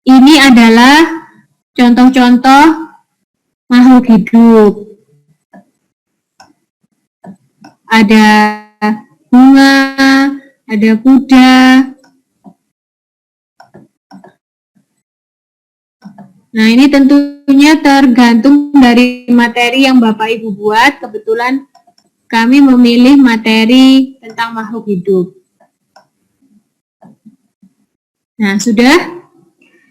ini adalah contoh-contoh makhluk hidup. Ada bunga, ada kuda, Nah, ini tentunya tergantung dari materi yang Bapak Ibu buat. Kebetulan kami memilih materi tentang makhluk hidup. Nah, sudah.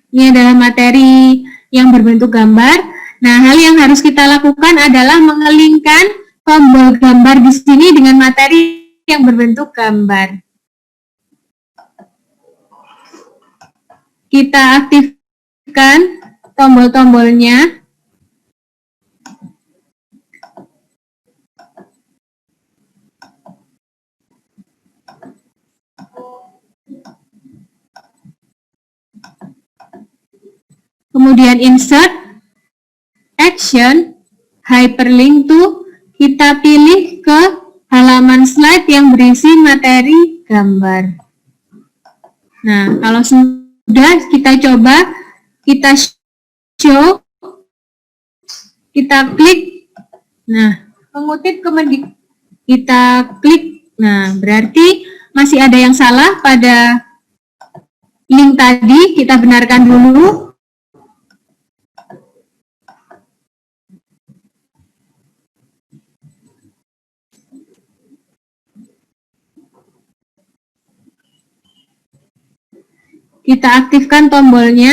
Ini adalah materi yang berbentuk gambar. Nah, hal yang harus kita lakukan adalah mengelingkan tombol gambar di sini dengan materi yang berbentuk gambar. Kita aktifkan tombol-tombolnya. Kemudian insert, action, hyperlink to, kita pilih ke halaman slide yang berisi materi gambar. Nah, kalau sudah, kita coba, kita show, kita klik. Nah, mengutip Kemendikbud, kita klik. Nah, berarti masih ada yang salah pada link tadi, kita benarkan dulu. Kita aktifkan tombolnya.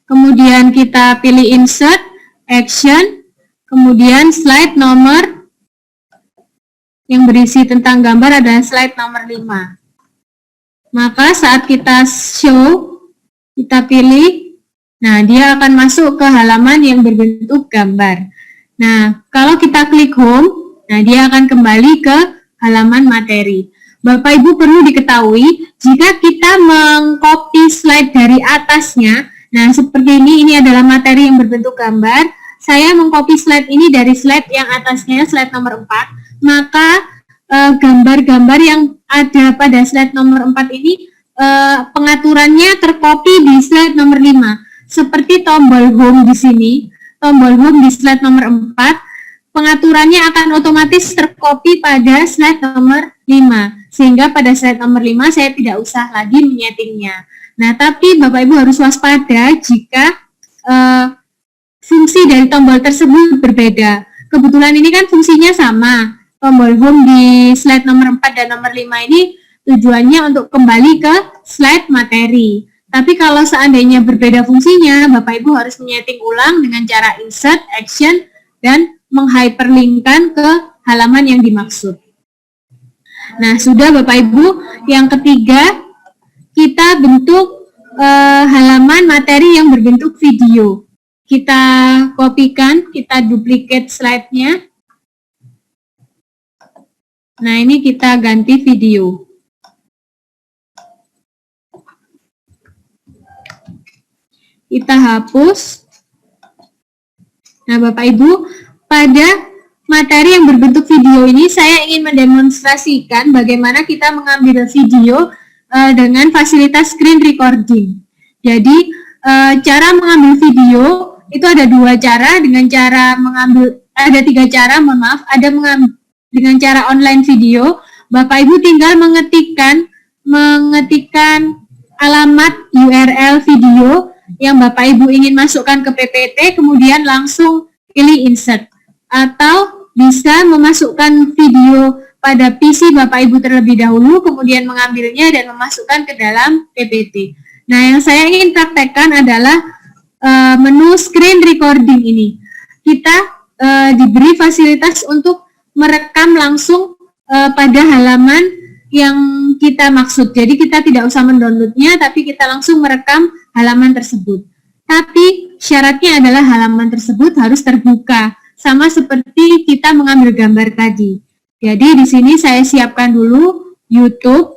Kemudian kita pilih insert, action, kemudian slide nomor yang berisi tentang gambar adalah slide nomor 5. Maka saat kita show, kita pilih, nah dia akan masuk ke halaman yang berbentuk gambar. Nah, kalau kita klik home, nah dia akan kembali ke halaman materi. Bapak Ibu perlu diketahui, jika kita mengcopy slide dari atasnya, nah seperti ini adalah materi yang berbentuk gambar, saya mengcopy slide ini dari slide yang atasnya, slide nomor 4, maka gambar-gambar yang ada pada slide nomor 4 ini, pengaturannya tercopy di slide nomor 5. Seperti tombol home di sini, tombol home di slide nomor 4, pengaturannya akan otomatis tercopy pada slide nomor 5. Sehingga pada slide nomor 5 saya tidak usah lagi menyetingnya. Nah, tapi Bapak Ibu harus waspada jika fungsi dari tombol tersebut berbeda. Kebetulan ini kan fungsinya sama. Tombol home di slide nomor 4 dan nomor 5 ini tujuannya untuk kembali ke slide materi. Tapi kalau seandainya berbeda fungsinya, Bapak Ibu harus menyeting ulang dengan cara insert, action, dan menghyperlinkkan ke halaman yang dimaksud. Nah, sudah Bapak Ibu. Yang ketiga, kita bentuk halaman materi yang berbentuk video. Kita kopikan, kita duplicate slide-nya. Nah, ini kita ganti video. Kita hapus. Nah, Bapak Ibu, pada materi yang berbentuk video ini saya ingin mendemonstrasikan bagaimana kita mengambil video dengan fasilitas screen recording. Jadi, cara mengambil video itu ada 2 cara. Dengan cara mengambil, ada 3 cara, mohon maaf. Ada dengan cara online video, Bapak Ibu tinggal mengetikkan alamat URL video yang Bapak Ibu ingin masukkan ke PPT, kemudian langsung pilih insert. Atau bisa memasukkan video pada PC Bapak Ibu terlebih dahulu, kemudian mengambilnya dan memasukkan ke dalam PPT. Nah, yang saya ingin praktekkan adalah menu screen recording ini. Kita diberi fasilitas untuk merekam langsung pada halaman yang kita maksud. Jadi kita tidak usah mendownloadnya, tapi kita langsung merekam halaman tersebut. Tapi syaratnya adalah halaman tersebut harus terbuka. Sama seperti kita mengambil gambar tadi. Jadi di sini saya siapkan dulu YouTube.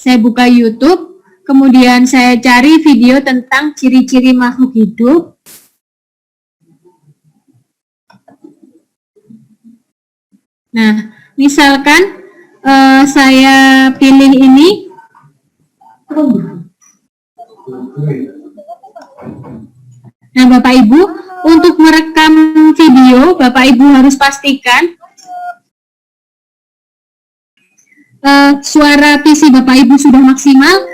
Saya buka YouTube, kemudian saya cari video tentang ciri-ciri makhluk hidup. Nah, misalkan saya pilih ini. Nah, Bapak Ibu, untuk merekam video, Bapak Ibu harus pastikan suara PC Bapak Ibu sudah maksimal,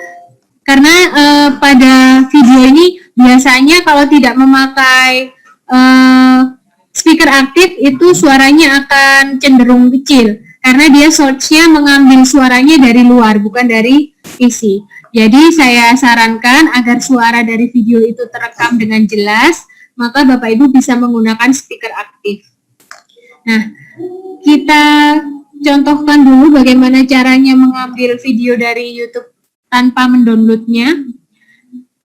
karena pada video ini biasanya kalau tidak memakai speaker aktif itu suaranya akan cenderung kecil, karena dia source-nya mengambil suaranya dari luar, bukan dari PC. Jadi saya sarankan agar suara dari video itu terekam dengan jelas, maka Bapak Ibu bisa menggunakan speaker aktif. Nah, kita contohkan dulu bagaimana caranya mengambil video dari YouTube tanpa mendownloadnya.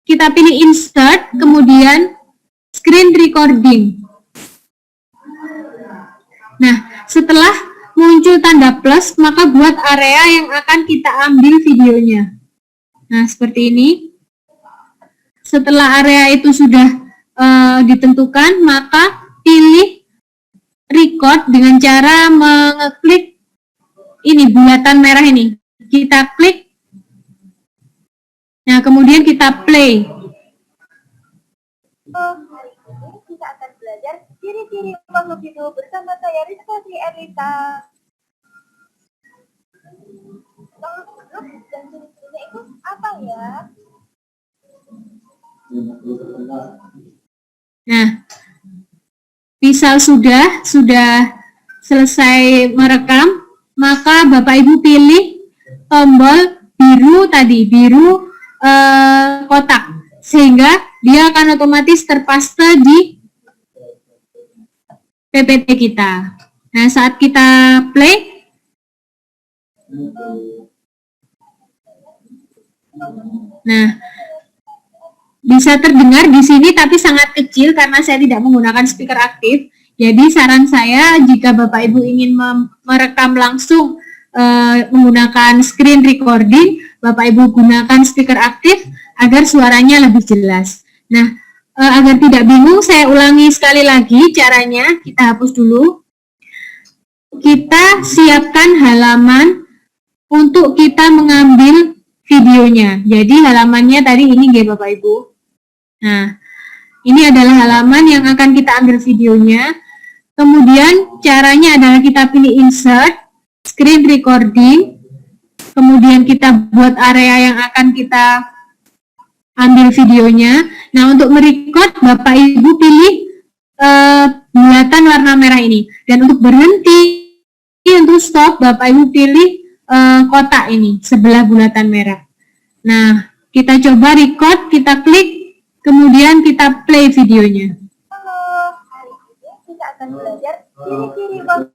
Kita pilih insert, kemudian screen recording. Nah, setelah muncul tanda plus, maka buat area yang akan kita ambil videonya. Nah, seperti ini. Setelah area itu sudah ditentukan, maka pilih record dengan cara mengeklik ini bulatan merah ini. Kita klik. Nah, kemudian kita play. Hari ini kita akan belajar ciri-ciri makhluk hidup bersama saya Rizka Sri Erlita. Makhluk hidup dan ciri-cirinya itu apa ya? Nah, misal sudah selesai merekam, maka Bapak Ibu pilih tombol biru tadi, biru kotak, sehingga dia akan otomatis terpaste di PPT kita. Nah, saat kita play, nah, bisa terdengar di sini tapi sangat kecil karena saya tidak menggunakan speaker aktif. Jadi saran saya jika Bapak Ibu ingin merekam langsung menggunakan screen recording, Bapak Ibu gunakan speaker aktif agar suaranya lebih jelas. Nah, agar tidak bingung, saya ulangi sekali lagi caranya. Kita hapus dulu. Kita siapkan halaman untuk kita mengambil videonya. Jadi halamannya tadi ini ya Bapak Ibu. Nah, ini adalah halaman yang akan kita ambil videonya. Kemudian caranya adalah kita pilih insert, screen recording, kemudian kita buat area yang akan kita ambil videonya. Nah, untuk merecord Bapak Ibu pilih bulatan warna merah ini. Dan untuk berhenti, untuk stop, Bapak Ibu pilih kotak ini, sebelah bulatan merah. Nah, kita coba record, kita klik, kemudian kita play videonya. Halo, hari ini kita akan belajar ciri-ciri makhluk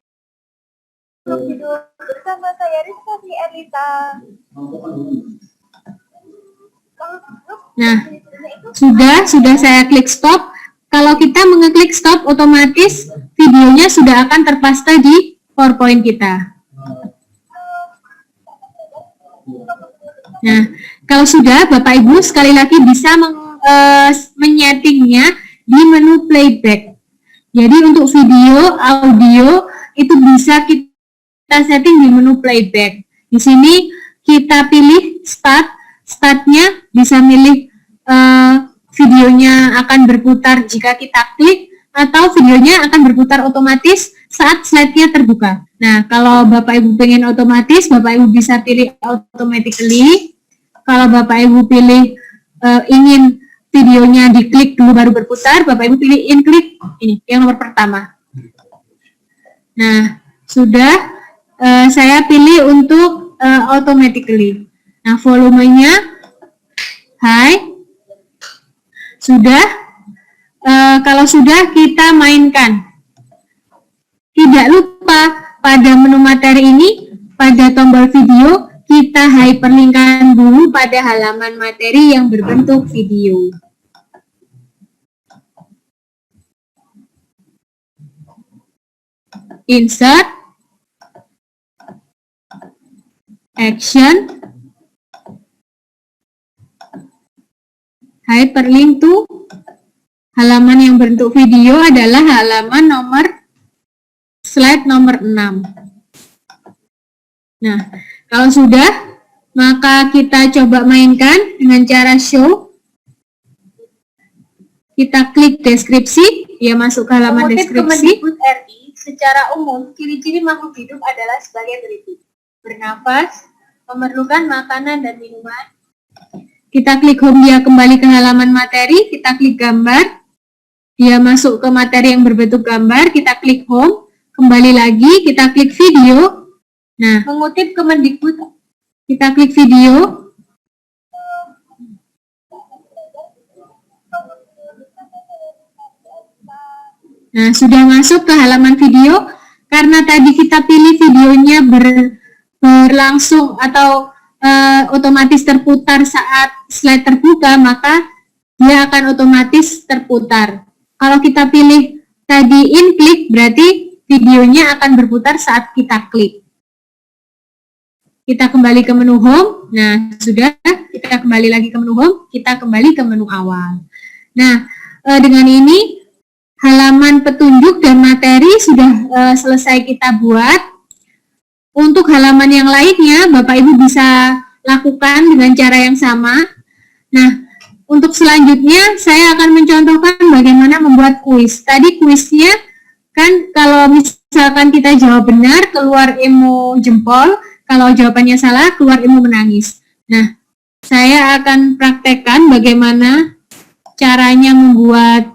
hidup bersama saya Rizka Sri Erlita. Nah, sudah saya klik stop. Kalau kita mengeklik stop, otomatis videonya sudah akan terpaste di PowerPoint kita. Nah, kalau sudah, Bapak Ibu sekali lagi bisa menyetingnya di menu playback. Jadi untuk video, audio itu bisa kita setting di menu playback. Di sini kita pilih startnya bisa milih videonya akan berputar jika kita klik, atau videonya akan berputar otomatis saat slide-nya terbuka. Nah, kalau Bapak Ibu pengen otomatis, Bapak Ibu bisa pilih automatically. Kalau Bapak Ibu pilih ingin videonya diklik dulu baru berputar, Bapak Ibu pilih in klik ini, yang nomor pertama. Nah, sudah saya pilih untuk automatically. Nah, volumenya high. Sudah, kalau sudah kita mainkan. Tidak lupa pada menu materi ini, pada tombol video, kita hyperlinkkan dulu pada halaman materi yang berbentuk video. Insert, action, hyperlink to halaman yang berbentuk video adalah halaman slide nomor 6. Nah, kalau sudah, maka kita coba mainkan dengan cara show. Kita klik deskripsi, ya masuk ke halaman deskripsi. Kemendikbud RI, secara umum, ciri-ciri makhluk hidup adalah sebagai berikut. bernafas, memerlukan makanan dan minuman. Kita klik home, dia kembali ke halaman materi, kita klik gambar, dia masuk ke materi yang berbentuk gambar, kita klik home, kembali lagi, kita klik video. Nah, mengutip Kemendikbud, kita klik video. Nah, sudah masuk ke halaman video. Karena tadi kita pilih videonya berlangsung atau otomatis terputar saat slide terbuka, maka dia akan otomatis terputar. Kalau kita pilih tadi in klik, berarti videonya akan berputar saat kita klik. Kita kembali ke menu home. Nah, sudah, kita kembali lagi ke menu home, kita kembali ke menu awal. Nah, dengan ini halaman petunjuk dan materi sudah selesai kita buat. Untuk halaman yang lainnya, Bapak Ibu bisa lakukan dengan cara yang sama. Nah, untuk selanjutnya saya akan mencontohkan bagaimana membuat kuis. Tadi kuisnya kan kalau misalkan kita jawab benar, keluar emo jempol. Kalau jawabannya salah, keluar emo menangis. Nah, saya akan praktekkan bagaimana caranya membuat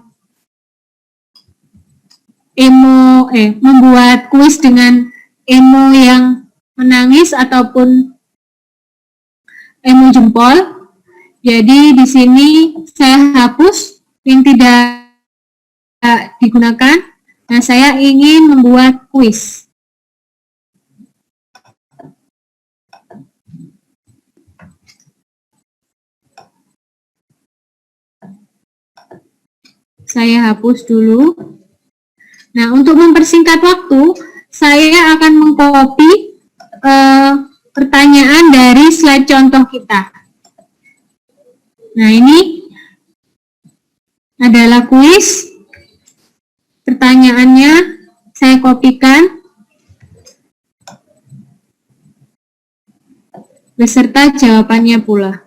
membuat kuis dengan emo yang menangis ataupun emo jempol. Jadi di sini saya hapus yang tidak digunakan. Nah, saya ingin membuat kuis. Saya hapus dulu. Nah, untuk mempersingkat waktu, saya akan mengcopy pertanyaan dari slide contoh kita. Nah, ini adalah kuis. Pertanyaannya saya kopikan beserta jawabannya pula.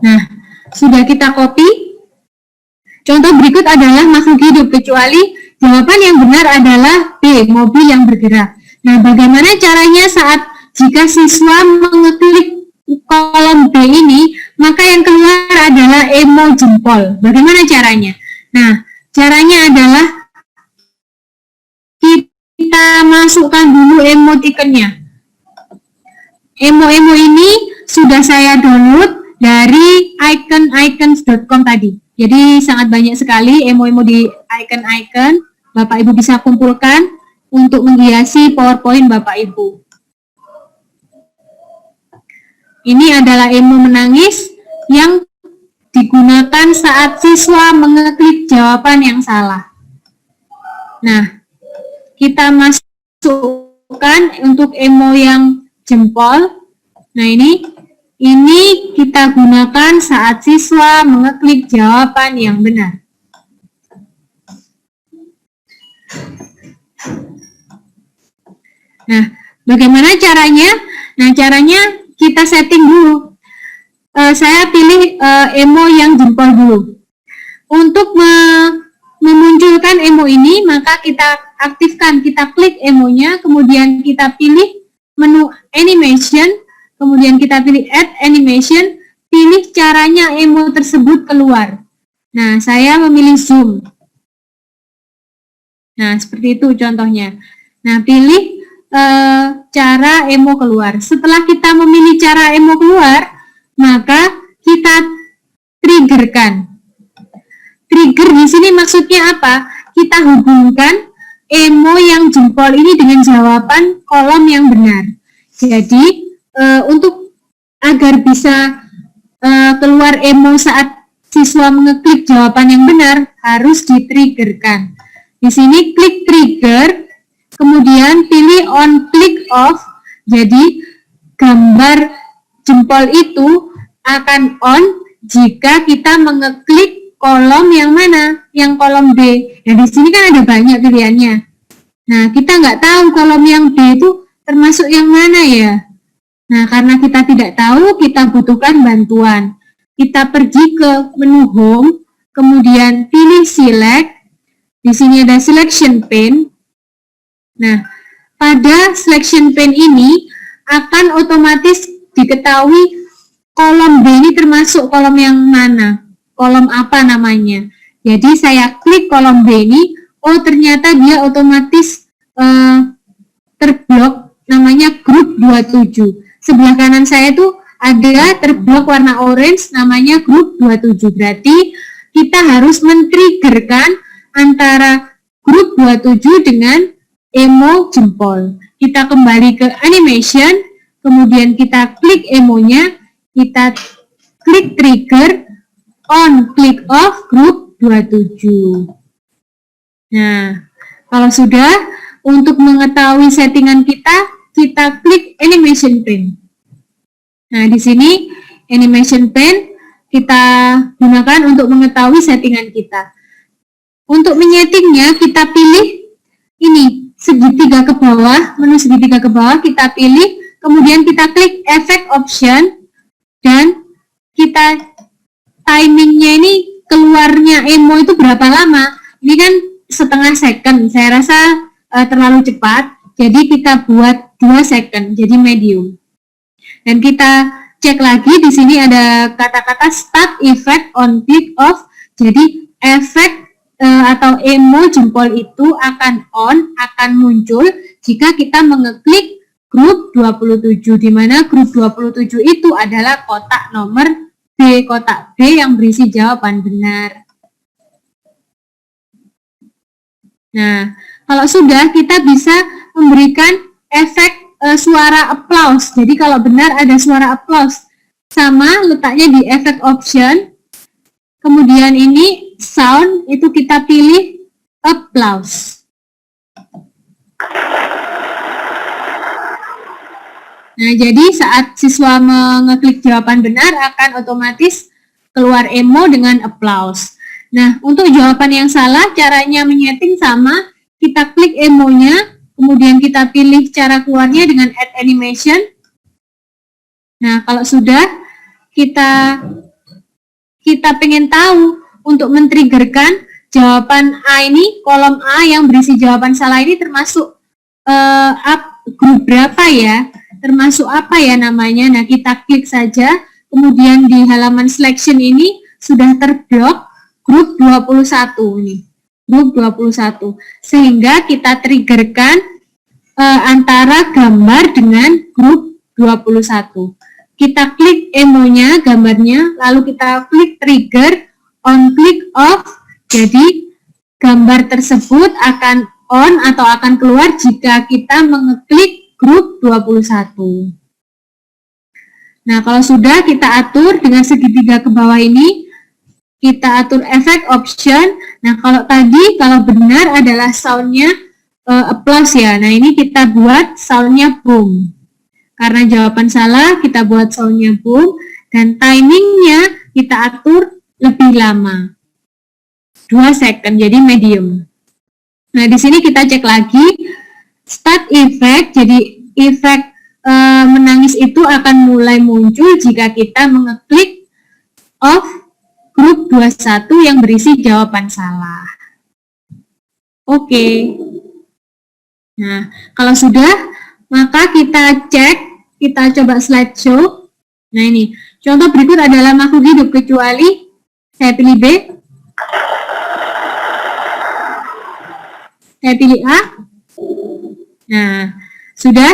Nah, sudah kita copy. Contoh berikut adalah makhluk hidup, kecuali jawaban yang benar adalah B, mobil yang bergerak. Nah, bagaimana caranya saat jika siswa mengeklik kolom B ini, maka yang keluar adalah emo jempol. Bagaimana caranya? Nah, caranya adalah kita masukkan dulu emoticonnya. Emo-emo ini sudah saya download dari icon-icons.com tadi. Jadi sangat banyak sekali emo-emo di icon-icon. Bapak Ibu bisa kumpulkan untuk menghiasi PowerPoint Bapak Ibu. Ini adalah emo menangis yang digunakan saat siswa mengeklik jawaban yang salah. Nah, kita masukkan untuk emo yang jempol. Nah, ini kita gunakan saat siswa mengeklik jawaban yang benar. Nah, bagaimana caranya? Nah, caranya kita setting dulu. Saya pilih emo yang jempol dulu. Untuk memunculkan emo ini, maka kita aktifkan, kita klik emonya, kemudian kita pilih menu animation, kemudian kita pilih add animation, pilih caranya emo tersebut keluar. Nah, saya memilih zoom. Nah, seperti itu contohnya. Nah, pilih cara emo keluar. Setelah kita memilih cara emo keluar, maka kita triggerkan. Trigger di sini maksudnya apa? Kita hubungkan emo yang jempol ini dengan jawaban kolom yang benar. Jadi, untuk agar bisa keluar emo saat siswa mengeklik jawaban yang benar, harus ditriggerkan. Di sini klik trigger, kemudian pilih on click off. Jadi gambar jempol itu akan on jika kita mengeklik kolom yang mana? Yang kolom B. Nah, di sini kan ada banyak pilihannya. Nah, kita nggak tahu kolom yang B itu termasuk yang mana ya. Nah, karena kita tidak tahu, kita butuhkan bantuan. Kita pergi ke menu Home, kemudian pilih Select. Di sini ada Selection Pane. Nah, pada Selection Pane ini akan otomatis diketahui kolom B ini termasuk kolom yang mana, kolom apa namanya. Jadi saya klik kolom B ini, oh ternyata dia otomatis terblok, namanya grup 27. Sebelah kanan saya tuh ada terblok warna orange, namanya grup 27. Berarti kita harus men-triggerkan antara grup 27 dengan emo jempol. Kita kembali ke animation, kemudian kita klik emonya, kita klik trigger on, click off grup 27. Nah, kalau sudah, untuk mengetahui settingan kita klik animation pane. Nah, di sini animation pane kita gunakan untuk mengetahui settingan kita. Untuk menyetingnya, kita pilih ini, segitiga ke bawah, menu segitiga ke bawah, kita pilih, kemudian kita klik effect option, dan kita timingnya ini keluarnya emo itu berapa lama. Ini kan setengah second, saya rasa terlalu cepat, jadi kita buat 2 second, jadi medium. Dan kita cek lagi, di sini ada kata-kata start effect on click off, jadi efek atau emo jempol itu akan on, akan muncul jika kita mengeklik grup 27, di mana grup 27 itu adalah kotak nomor B, kotak B yang berisi jawaban benar. Nah, kalau sudah, kita bisa memberikan efek suara applause. Jadi kalau benar ada suara applause, sama letaknya di effect option. Kemudian ini sound, itu kita pilih applause. Nah, jadi saat siswa mengeklik jawaban benar akan otomatis keluar emo dengan applause. Nah, untuk jawaban yang salah, caranya menyeting sama, kita klik emonya, kemudian kita pilih cara keluarnya dengan add animation. Nah, kalau sudah, kita pengen tahu untuk men-triggerkan jawaban A ini, kolom A yang berisi jawaban salah ini termasuk grup berapa ya? Termasuk apa ya namanya? Nah, kita klik saja, kemudian di halaman selection ini sudah terblok grup 21 nih, grup 21, sehingga kita triggerkan antara gambar dengan grup 21. Kita klik emonya, gambarnya, lalu kita klik trigger on, click off, jadi gambar tersebut akan on atau akan keluar jika kita mengeklik grup 21. Nah, kalau sudah, kita atur dengan segitiga ke bawah ini, kita atur effect option. Nah, kalau tadi, kalau benar adalah soundnya applause ya. Nah, ini kita buat soundnya boom. Karena jawaban salah, kita buat soundnya boom. Dan timingnya kita atur lebih lama. 2 second, jadi medium. Nah, di sini kita cek lagi. Start effect, jadi efek menangis itu akan mulai muncul jika kita mengeklik off grup 21 yang berisi jawaban salah. Oke. Nah, kalau sudah, maka kita cek, kita coba slideshow. Nah, ini, contoh berikut adalah makhluk hidup kecuali, saya pilih B, saya pilih A. Nah,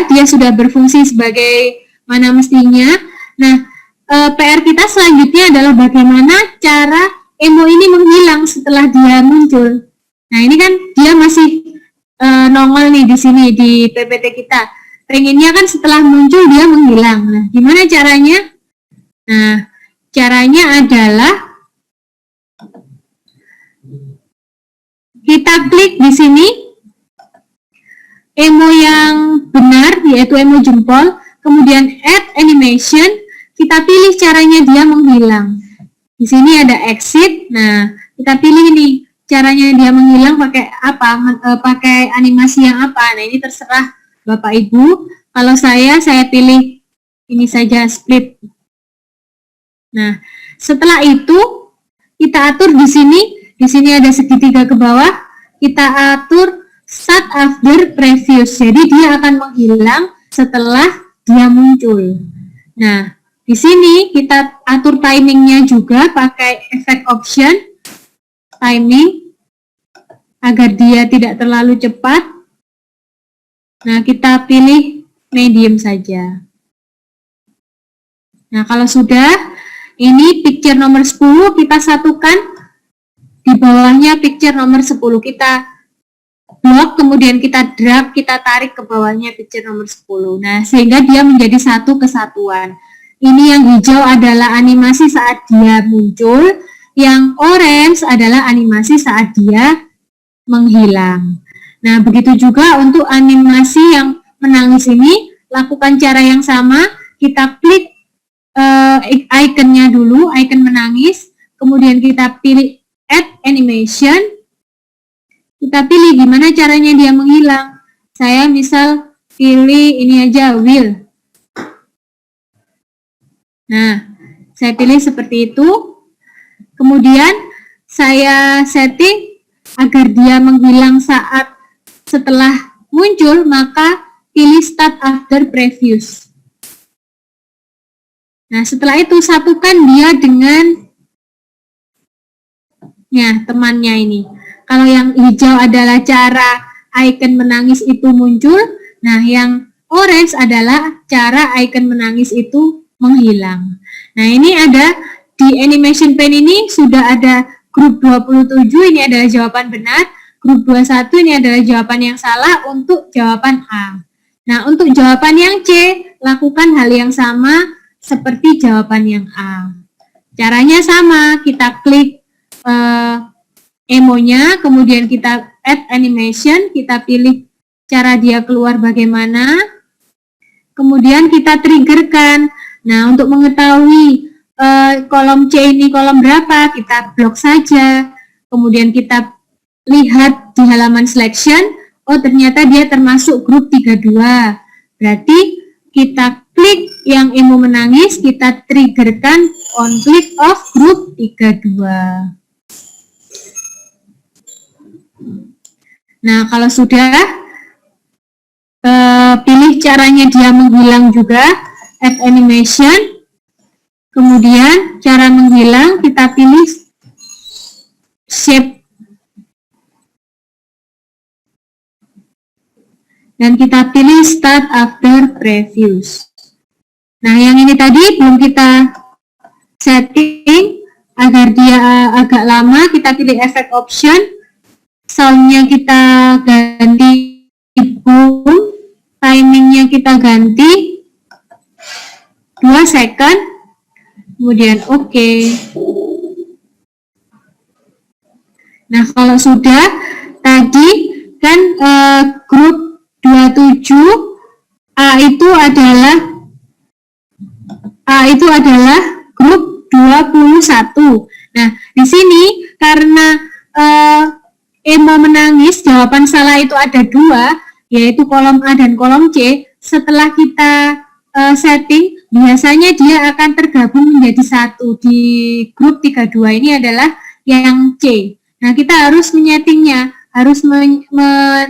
dia sudah berfungsi sebagai mana mestinya. Nah, PR kita selanjutnya adalah bagaimana cara emo ini menghilang setelah dia muncul. Nah, ini kan dia masih nongol nih di sini di PPT kita. Pengennya kan setelah muncul dia menghilang. Nah, gimana caranya? Nah, caranya adalah kita klik di sini emo yang benar, yaitu emo jempol, kemudian add animation, kita pilih caranya dia menghilang. Di sini ada exit. Nah, kita pilih ini caranya dia menghilang pakai apa? Pakai animasi yang apa? Nah, ini terserah Bapak Ibu. Kalau saya pilih Ini saja split. Nah, setelah itu kita atur di sini. Di sini ada segitiga ke bawah. Kita atur start after previous. Jadi dia akan menghilang setelah dia muncul. Nah, di sini kita atur timingnya juga pakai efek option timing agar dia tidak terlalu cepat. Nah, kita pilih medium saja. Nah, kalau sudah, ini picture nomor 10 kita satukan. Di bawahnya picture nomor 10 kita blok, kemudian kita drag, kita tarik ke bawahnya picture nomor 10. Nah, sehingga dia menjadi satu kesatuan. Ini yang hijau adalah animasi saat dia muncul, yang orange adalah animasi saat dia menghilang. Nah, begitu juga untuk animasi yang menangis ini, lakukan cara yang sama. Kita klik ikonnya dulu, icon menangis, kemudian kita pilih add animation, kita pilih gimana caranya dia menghilang. Saya misal pilih ini aja, will. Nah, saya pilih seperti itu. Kemudian saya setting agar dia menghilang saat setelah muncul, maka pilih start after previous. Nah, setelah itu satukan dia dengan temannya ini. Kalau yang hijau adalah cara icon menangis itu muncul, nah yang orange adalah cara icon menangis itu menghilang. Nah, ini ada di animation pane ini sudah ada grup 27, ini adalah jawaban benar. Grup 21 ini adalah jawaban yang salah untuk jawaban A. Nah, untuk jawaban yang C, lakukan hal yang sama seperti jawaban yang A. Caranya sama, kita klik emonya, kemudian kita add animation, kita pilih cara dia keluar bagaimana, kemudian kita triggerkan. Nah, untuk mengetahui kolom C ini kolom berapa, kita blok saja, kemudian kita lihat di halaman selection, oh ternyata dia termasuk grup 32, berarti kita klik yang emo menangis, kita triggerkan on click of group 32. Nah, kalau sudah, pilih caranya dia menghilang juga, add animation, kemudian cara menghilang kita pilih shape, dan kita pilih start after previous. Nah, yang ini tadi belum kita setting agar dia agak lama, kita pilih efek option, soundnya kita ganti boom, timingnya kita ganti 2 second, kemudian oke. Nah, kalau sudah, tadi kan grup 27 A itu adalah grup 21. Nah, di sini karena emo menangis, jawaban salah itu ada 2, yaitu kolom A dan kolom C. Setelah kita setting, biasanya dia akan tergabung menjadi 1. Di grup 32 ini adalah yang C. Nah, kita harus menyetingnya, harus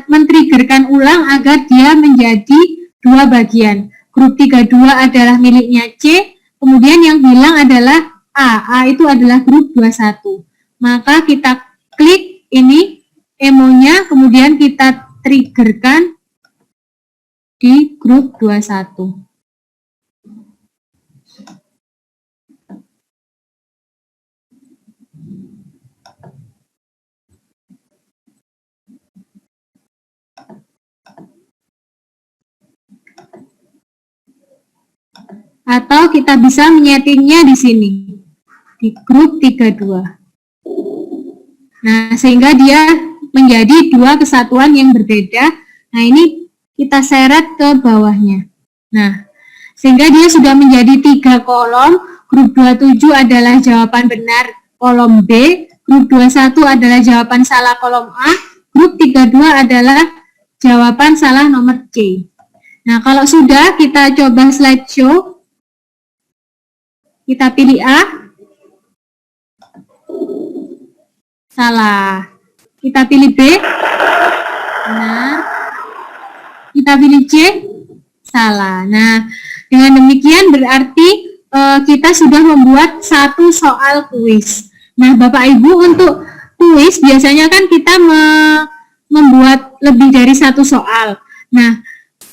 men-triggerkan ulang agar dia menjadi 2 bagian. Grup 32 adalah miliknya C, kemudian yang hilang adalah A. A itu adalah grup 21. Maka kita klik ini emonya, kemudian kita triggerkan di grup 21. Atau kita bisa menyetingnya di sini, di grup 32. Nah, sehingga dia menjadi 2 kesatuan yang berbeda. Nah, ini kita seret ke bawahnya. Nah, sehingga dia sudah menjadi 3 kolom. Grup 27 adalah jawaban benar kolom B, grup 21 adalah jawaban salah kolom A, grup 32 adalah jawaban salah nomor C. Nah, kalau sudah, kita coba slideshow. Kita pilih A. Salah. Kita pilih B. Benar. Kita pilih C. Salah. Nah, dengan demikian berarti kita sudah membuat satu soal kuis. Nah, Bapak Ibu, untuk kuis biasanya kan kita membuat lebih dari satu soal. Nah,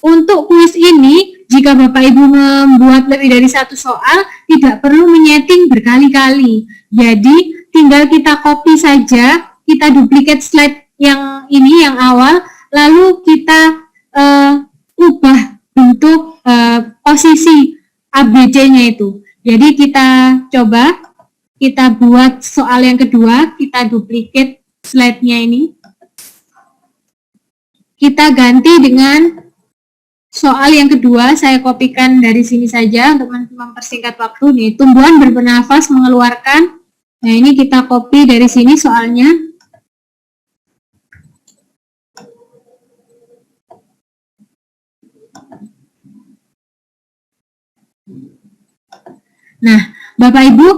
untuk kuis ini, jika Bapak Ibu membuat lebih dari satu soal, tidak perlu menyeting berkali-kali. Jadi, tinggal kita copy saja, kita duplicate slide yang ini, yang awal, lalu kita ubah bentuk posisi ABC-nya itu. Jadi kita coba, kita buat soal yang kedua, kita duplicate slide-nya ini. Kita ganti dengan soal yang kedua, saya kopikan dari sini saja untuk mempersingkat waktu. Nih, tumbuhan bernafas mengeluarkan. Nah, ini kita copy dari sini soalnya. Nah, Bapak Ibu,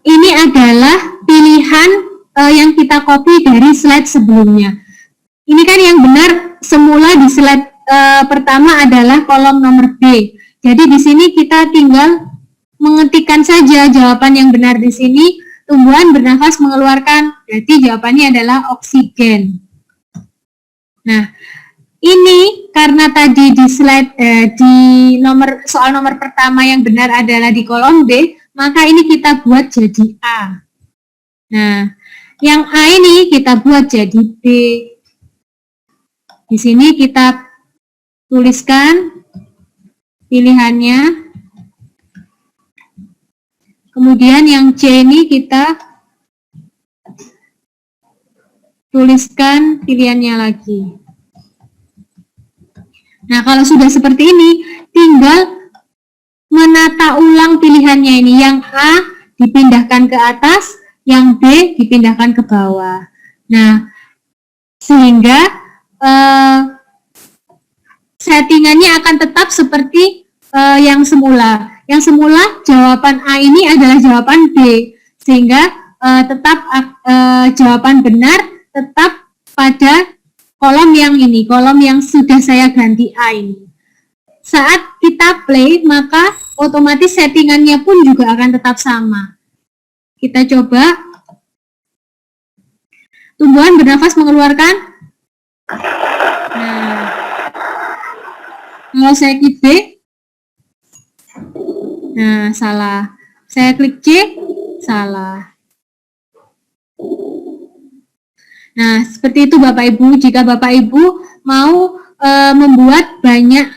ini adalah pilihan yang kita copy dari slide sebelumnya. Ini kan yang benar semula di slide pertama adalah kolom nomor B. Jadi di sini kita tinggal mengetikkan saja jawaban yang benar di sini. Tumbuhan bernafas mengeluarkan, berarti jawabannya adalah oksigen. Nah, ini karena tadi di slide di soal nomor pertama yang benar adalah di kolom B, maka ini kita buat jadi A. Nah, yang A ini kita buat jadi B. Di sini kita tuliskan pilihannya. Kemudian yang C ini kita tuliskan pilihannya lagi. Nah, kalau sudah seperti ini, tinggal menata ulang pilihannya ini. Yang A dipindahkan ke atas, yang B dipindahkan ke bawah. Nah, sehingga settingannya akan tetap seperti yang semula. Yang semula jawaban A ini adalah jawaban B, sehingga tetap jawaban benar tetap pada kolom yang ini, kolom yang sudah saya ganti A ini. Saat kita play, maka otomatis settingannya pun juga akan tetap sama. Kita coba. Tumbuhan bernafas mengeluarkan. Nah, kalau saya klik B, nah salah. Saya klik C, salah. Nah, seperti itu Bapak Ibu. Jika Bapak Ibu mau membuat banyak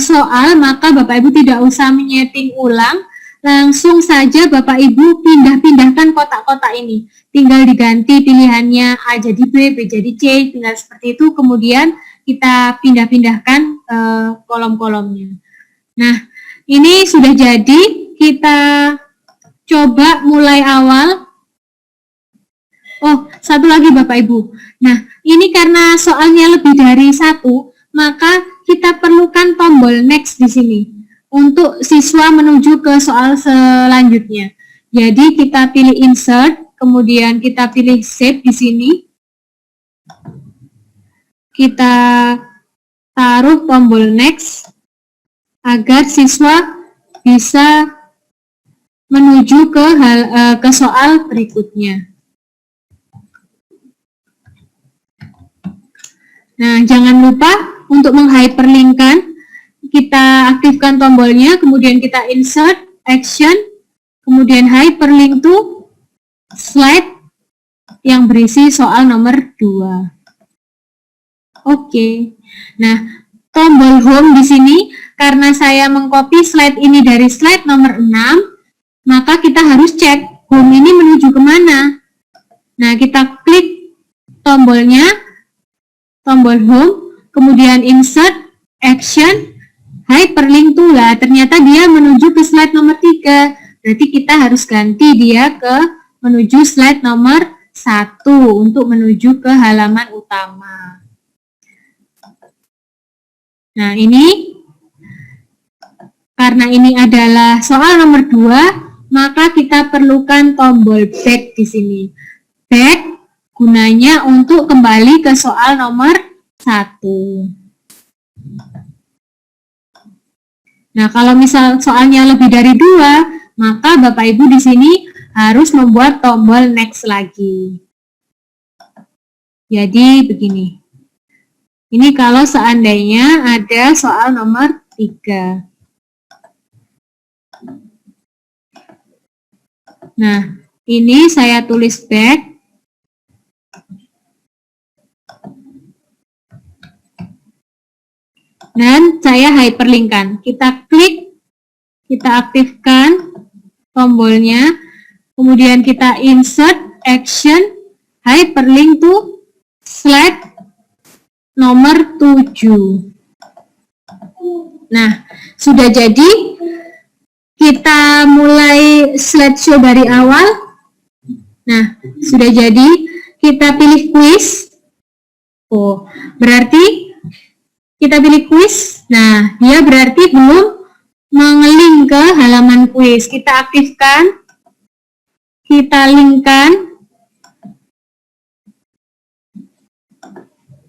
soal, maka Bapak Ibu tidak usah menyeting ulang. Langsung saja Bapak Ibu pindah-pindahkan kotak-kotak ini. Tinggal diganti pilihannya A jadi B, B jadi C, tinggal seperti itu. Kemudian kita pindah-pindahkan kolom-kolomnya. Nah, ini sudah jadi. Kita coba mulai awal. Oh, satu lagi Bapak Ibu. Nah, ini karena soalnya lebih dari satu, maka kita perlukan tombol next di sini untuk siswa menuju ke soal selanjutnya. Jadi kita pilih insert, kemudian kita pilih save di sini. Kita taruh tombol next agar siswa bisa menuju ke soal berikutnya. Nah, jangan lupa untuk menghyperlinkkan, kita aktifkan tombolnya, kemudian kita insert, action, kemudian hyperlink to slide yang berisi soal nomor 2. Oke. Nah, tombol home di sini, karena saya mengcopy slide ini dari slide nomor 6, maka kita harus cek home ini menuju kemana. Nah, kita klik tombolnya, tombol home, kemudian insert, action, hyperlink to, lah ternyata dia menuju ke slide nomor 3. Berarti kita harus ganti dia ke menuju slide nomor 1 untuk menuju ke halaman utama. Nah, ini karena ini adalah soal nomor 2, maka kita perlukan tombol back di sini. Back gunanya untuk kembali ke soal nomor 1. Nah, kalau misal soalnya lebih dari 2, maka Bapak Ibu di sini harus membuat tombol next lagi. Jadi begini. Ini kalau seandainya ada soal nomor 3. Nah, ini saya tulis back. Dan saya hyperlinkkan. Kita klik, kita aktifkan tombolnya, kemudian kita insert action hyperlink to slide nomor 7. Nah, sudah jadi. Kita mulai slideshow dari awal. Nah, sudah jadi. Kita pilih quiz. Oh, berarti kita pilih quiz. Nah, dia berarti belum mengelink ke halaman quiz. Kita aktifkan. Kita linkkan.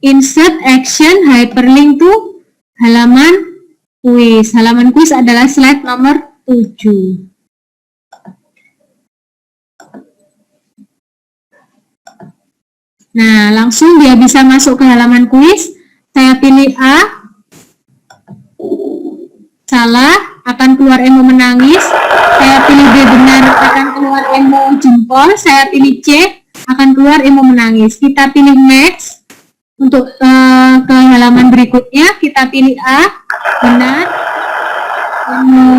Insert action hyperlink to halaman quiz. Halaman quiz adalah slide nomor 7. Nah, langsung dia bisa masuk ke halaman quiz. Saya pilih A. Salah, akan keluar emo menangis. Saya pilih B, benar, akan keluar emo jempol. Saya pilih C, akan keluar emo menangis. Kita pilih next. Untuk ke halaman berikutnya, kita pilih A, benar, emo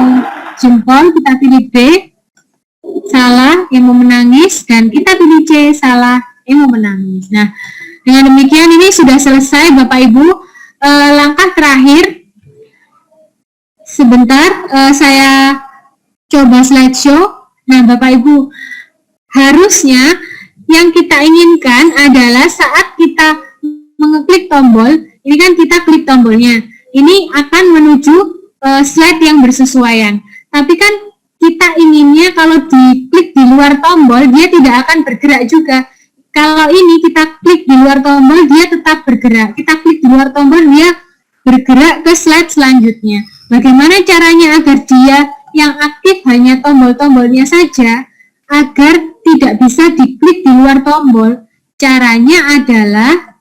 jempol. Kita pilih B, salah, emo menangis. Dan kita pilih C, salah, emo menangis. Nah, dengan demikian ini sudah selesai Bapak Ibu. Langkah terakhir, sebentar saya coba slideshow. Nah, Bapak Ibu, harusnya yang kita inginkan adalah saat kita mengeklik tombol, ini kan kita klik tombolnya, ini akan menuju slide yang bersesuaian. Tapi kan kita inginnya kalau diklik di luar tombol, dia tidak akan bergerak juga. Kalau ini kita klik di luar tombol, dia tetap bergerak. Kita klik di luar tombol, dia bergerak ke slide selanjutnya. Bagaimana caranya agar dia yang aktif hanya tombol-tombolnya saja, agar tidak bisa diklik di luar tombol? Caranya adalah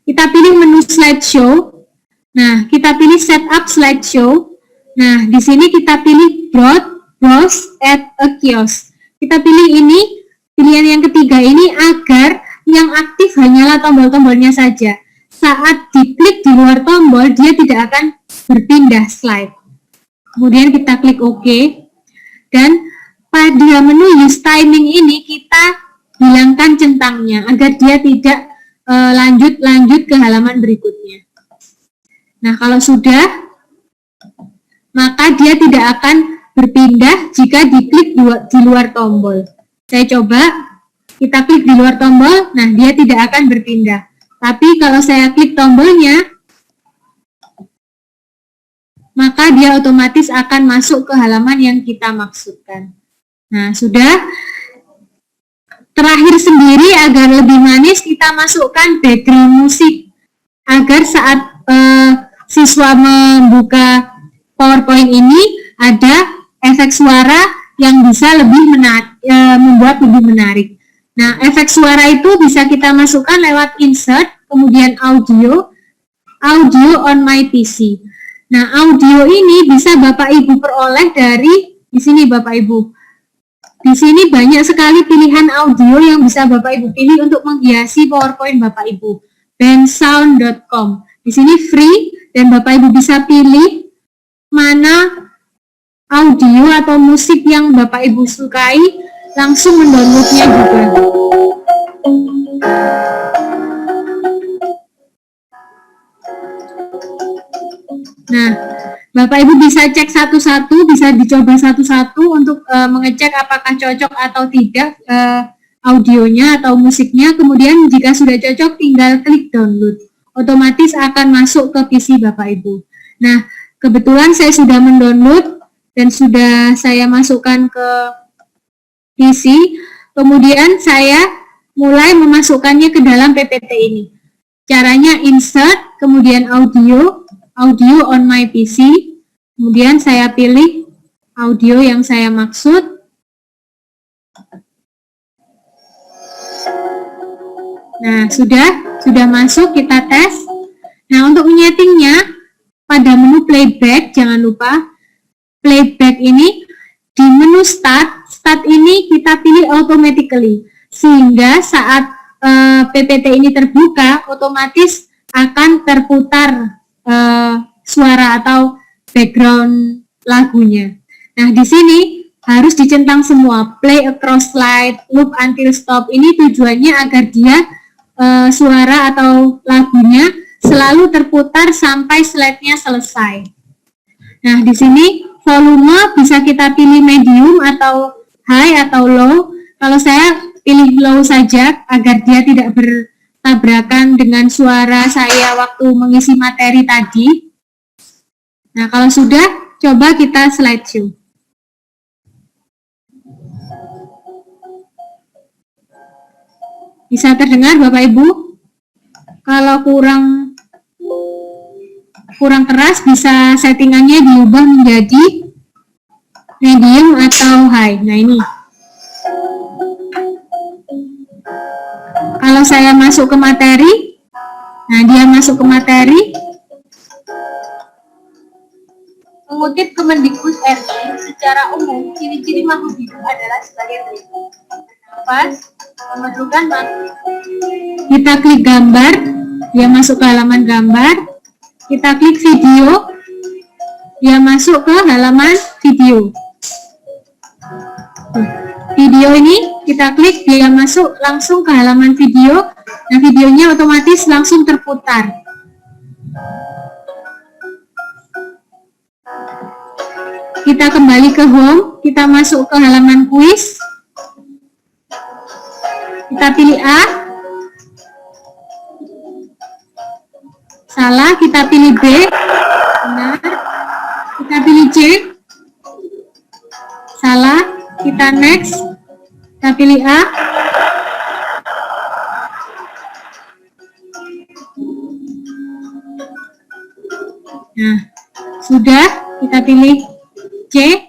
kita pilih menu slideshow. Nah, kita pilih setup slideshow. Nah, di sini kita pilih browse at a kiosk. Kita pilih ini. Pilihan yang ketiga ini agar yang aktif hanyalah tombol-tombolnya saja. Saat diklik di luar tombol, dia tidak akan berpindah slide. Kemudian kita klik OK. Dan pada menu use timing ini kita hilangkan centangnya agar dia tidak lanjut ke halaman berikutnya. Nah, kalau sudah, maka dia tidak akan berpindah jika diklik di luar tombol. Saya coba, kita klik di luar tombol, nah dia tidak akan berpindah. Tapi kalau saya klik tombolnya, maka dia otomatis akan masuk ke halaman yang kita maksudkan. Nah, sudah. Terakhir sendiri, agar lebih manis, kita masukkan background musik. Agar saat siswa membuka PowerPoint ini, ada efek suara yang bisa lebih membuat lebih menarik. Nah, efek suara itu bisa kita masukkan lewat insert, kemudian audio on my PC. Nah, audio ini bisa Bapak Ibu peroleh dari di sini Bapak Ibu. Di sini banyak sekali pilihan audio yang bisa Bapak Ibu pilih untuk menghiasi PowerPoint Bapak Ibu. Bensound.com. Di sini free dan Bapak Ibu bisa pilih mana audio atau musik yang Bapak Ibu sukai, langsung mendownloadnya juga. Nah, Bapak Ibu bisa cek satu-satu, bisa dicoba satu-satu untuk mengecek apakah cocok atau tidak audionya atau musiknya. Kemudian jika sudah cocok, tinggal klik download. Otomatis akan masuk ke PC Bapak Ibu. Nah, kebetulan saya sudah mendownload dan sudah saya masukkan ke PC. Kemudian saya mulai memasukkannya ke dalam PPT ini. Caranya insert, kemudian audio on my PC, kemudian saya pilih audio yang saya maksud. Nah, sudah masuk, kita tes. Nah, untuk menyetingnya, pada menu playback, jangan lupa, playback ini, di menu start ini kita pilih automatically, sehingga saat PPT ini terbuka, otomatis akan terputar suara atau background lagunya. Nah, di sini harus dicentang semua, play across slide, loop until stop. Ini tujuannya agar dia suara atau lagunya selalu terputar sampai slide-nya selesai. Nah, di sini volume bisa kita pilih medium atau high atau low. Kalau saya pilih low saja agar dia tidak bertabrakan dengan suara saya waktu mengisi materi tadi. Nah, kalau sudah, coba kita slideshow. Bisa terdengar Bapak Ibu? Kalau kurang keras, bisa settingannya diubah menjadi medium atau high. Nah, ini. Kalau saya masuk ke materi, nah dia masuk ke materi, mengutip Kemendikbud RI, secara umum ciri-ciri makhluk hidup adalah sebagai berikut. Pas, memerlukan makhluk. Kita klik gambar, dia masuk ke halaman gambar. Kita klik video, dia masuk ke halaman video. Video ini kita klik, dia masuk langsung ke halaman video. Nah, videonya otomatis langsung terputar. Kita kembali ke home, kita masuk ke halaman kuis. Kita pilih A. Salah, kita pilih B. Benar. Kita pilih C. Salah, kita next. Kita pilih A. Nah, sudah, kita pilih C.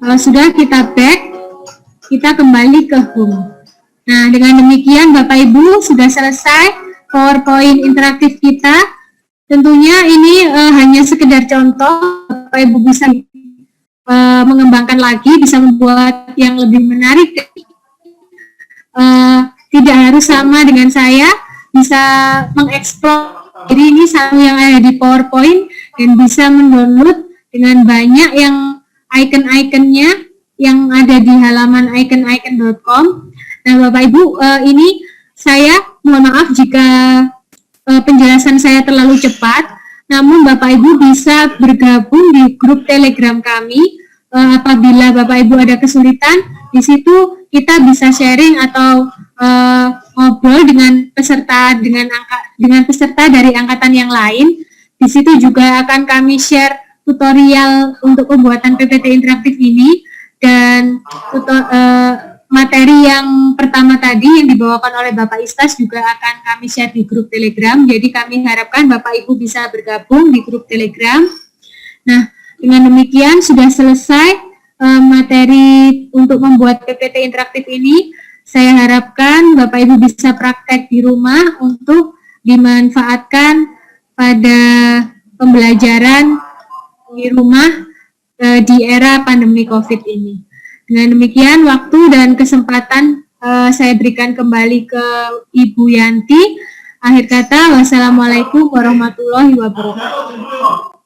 Kalau sudah, kita back, kita kembali ke home. Nah, dengan demikian Bapak Ibu sudah selesai PowerPoint interaktif kita. Tentunya ini hanya sekedar contoh, Bapak Ibu bisa mengembangkan lagi, bisa membuat yang lebih menarik. Tidak harus sama dengan saya, bisa mengeksplor. Jadi ini sama yang ada di PowerPoint dan bisa mendownload dengan banyak yang icon-iconnya yang ada di halaman icon-icon.com. Nah, Bapak Ibu, ini saya mohon maaf jika penjelasan saya terlalu cepat, namun Bapak Ibu bisa bergabung di grup Telegram kami. Apabila Bapak Ibu ada kesulitan, di situ kita bisa sharing atau ngobrol dengan peserta dari angkatan yang lain. Di situ juga akan kami share tutorial untuk pembuatan PPT interaktif ini, dan materi yang pertama tadi yang dibawakan oleh Bapak Istas juga akan kami share di grup Telegram. Jadi kami harapkan Bapak Ibu bisa bergabung di grup Telegram. Nah, dengan demikian sudah selesai materi untuk membuat PPT interaktif ini. Saya harapkan Bapak Ibu bisa praktek di rumah untuk dimanfaatkan pada pembelajaran di rumah di era pandemi COVID ini. Dengan demikian waktu dan kesempatan saya berikan kembali ke Ibu Yanti. Akhir kata, wassalamualaikum warahmatullahi wabarakatuh.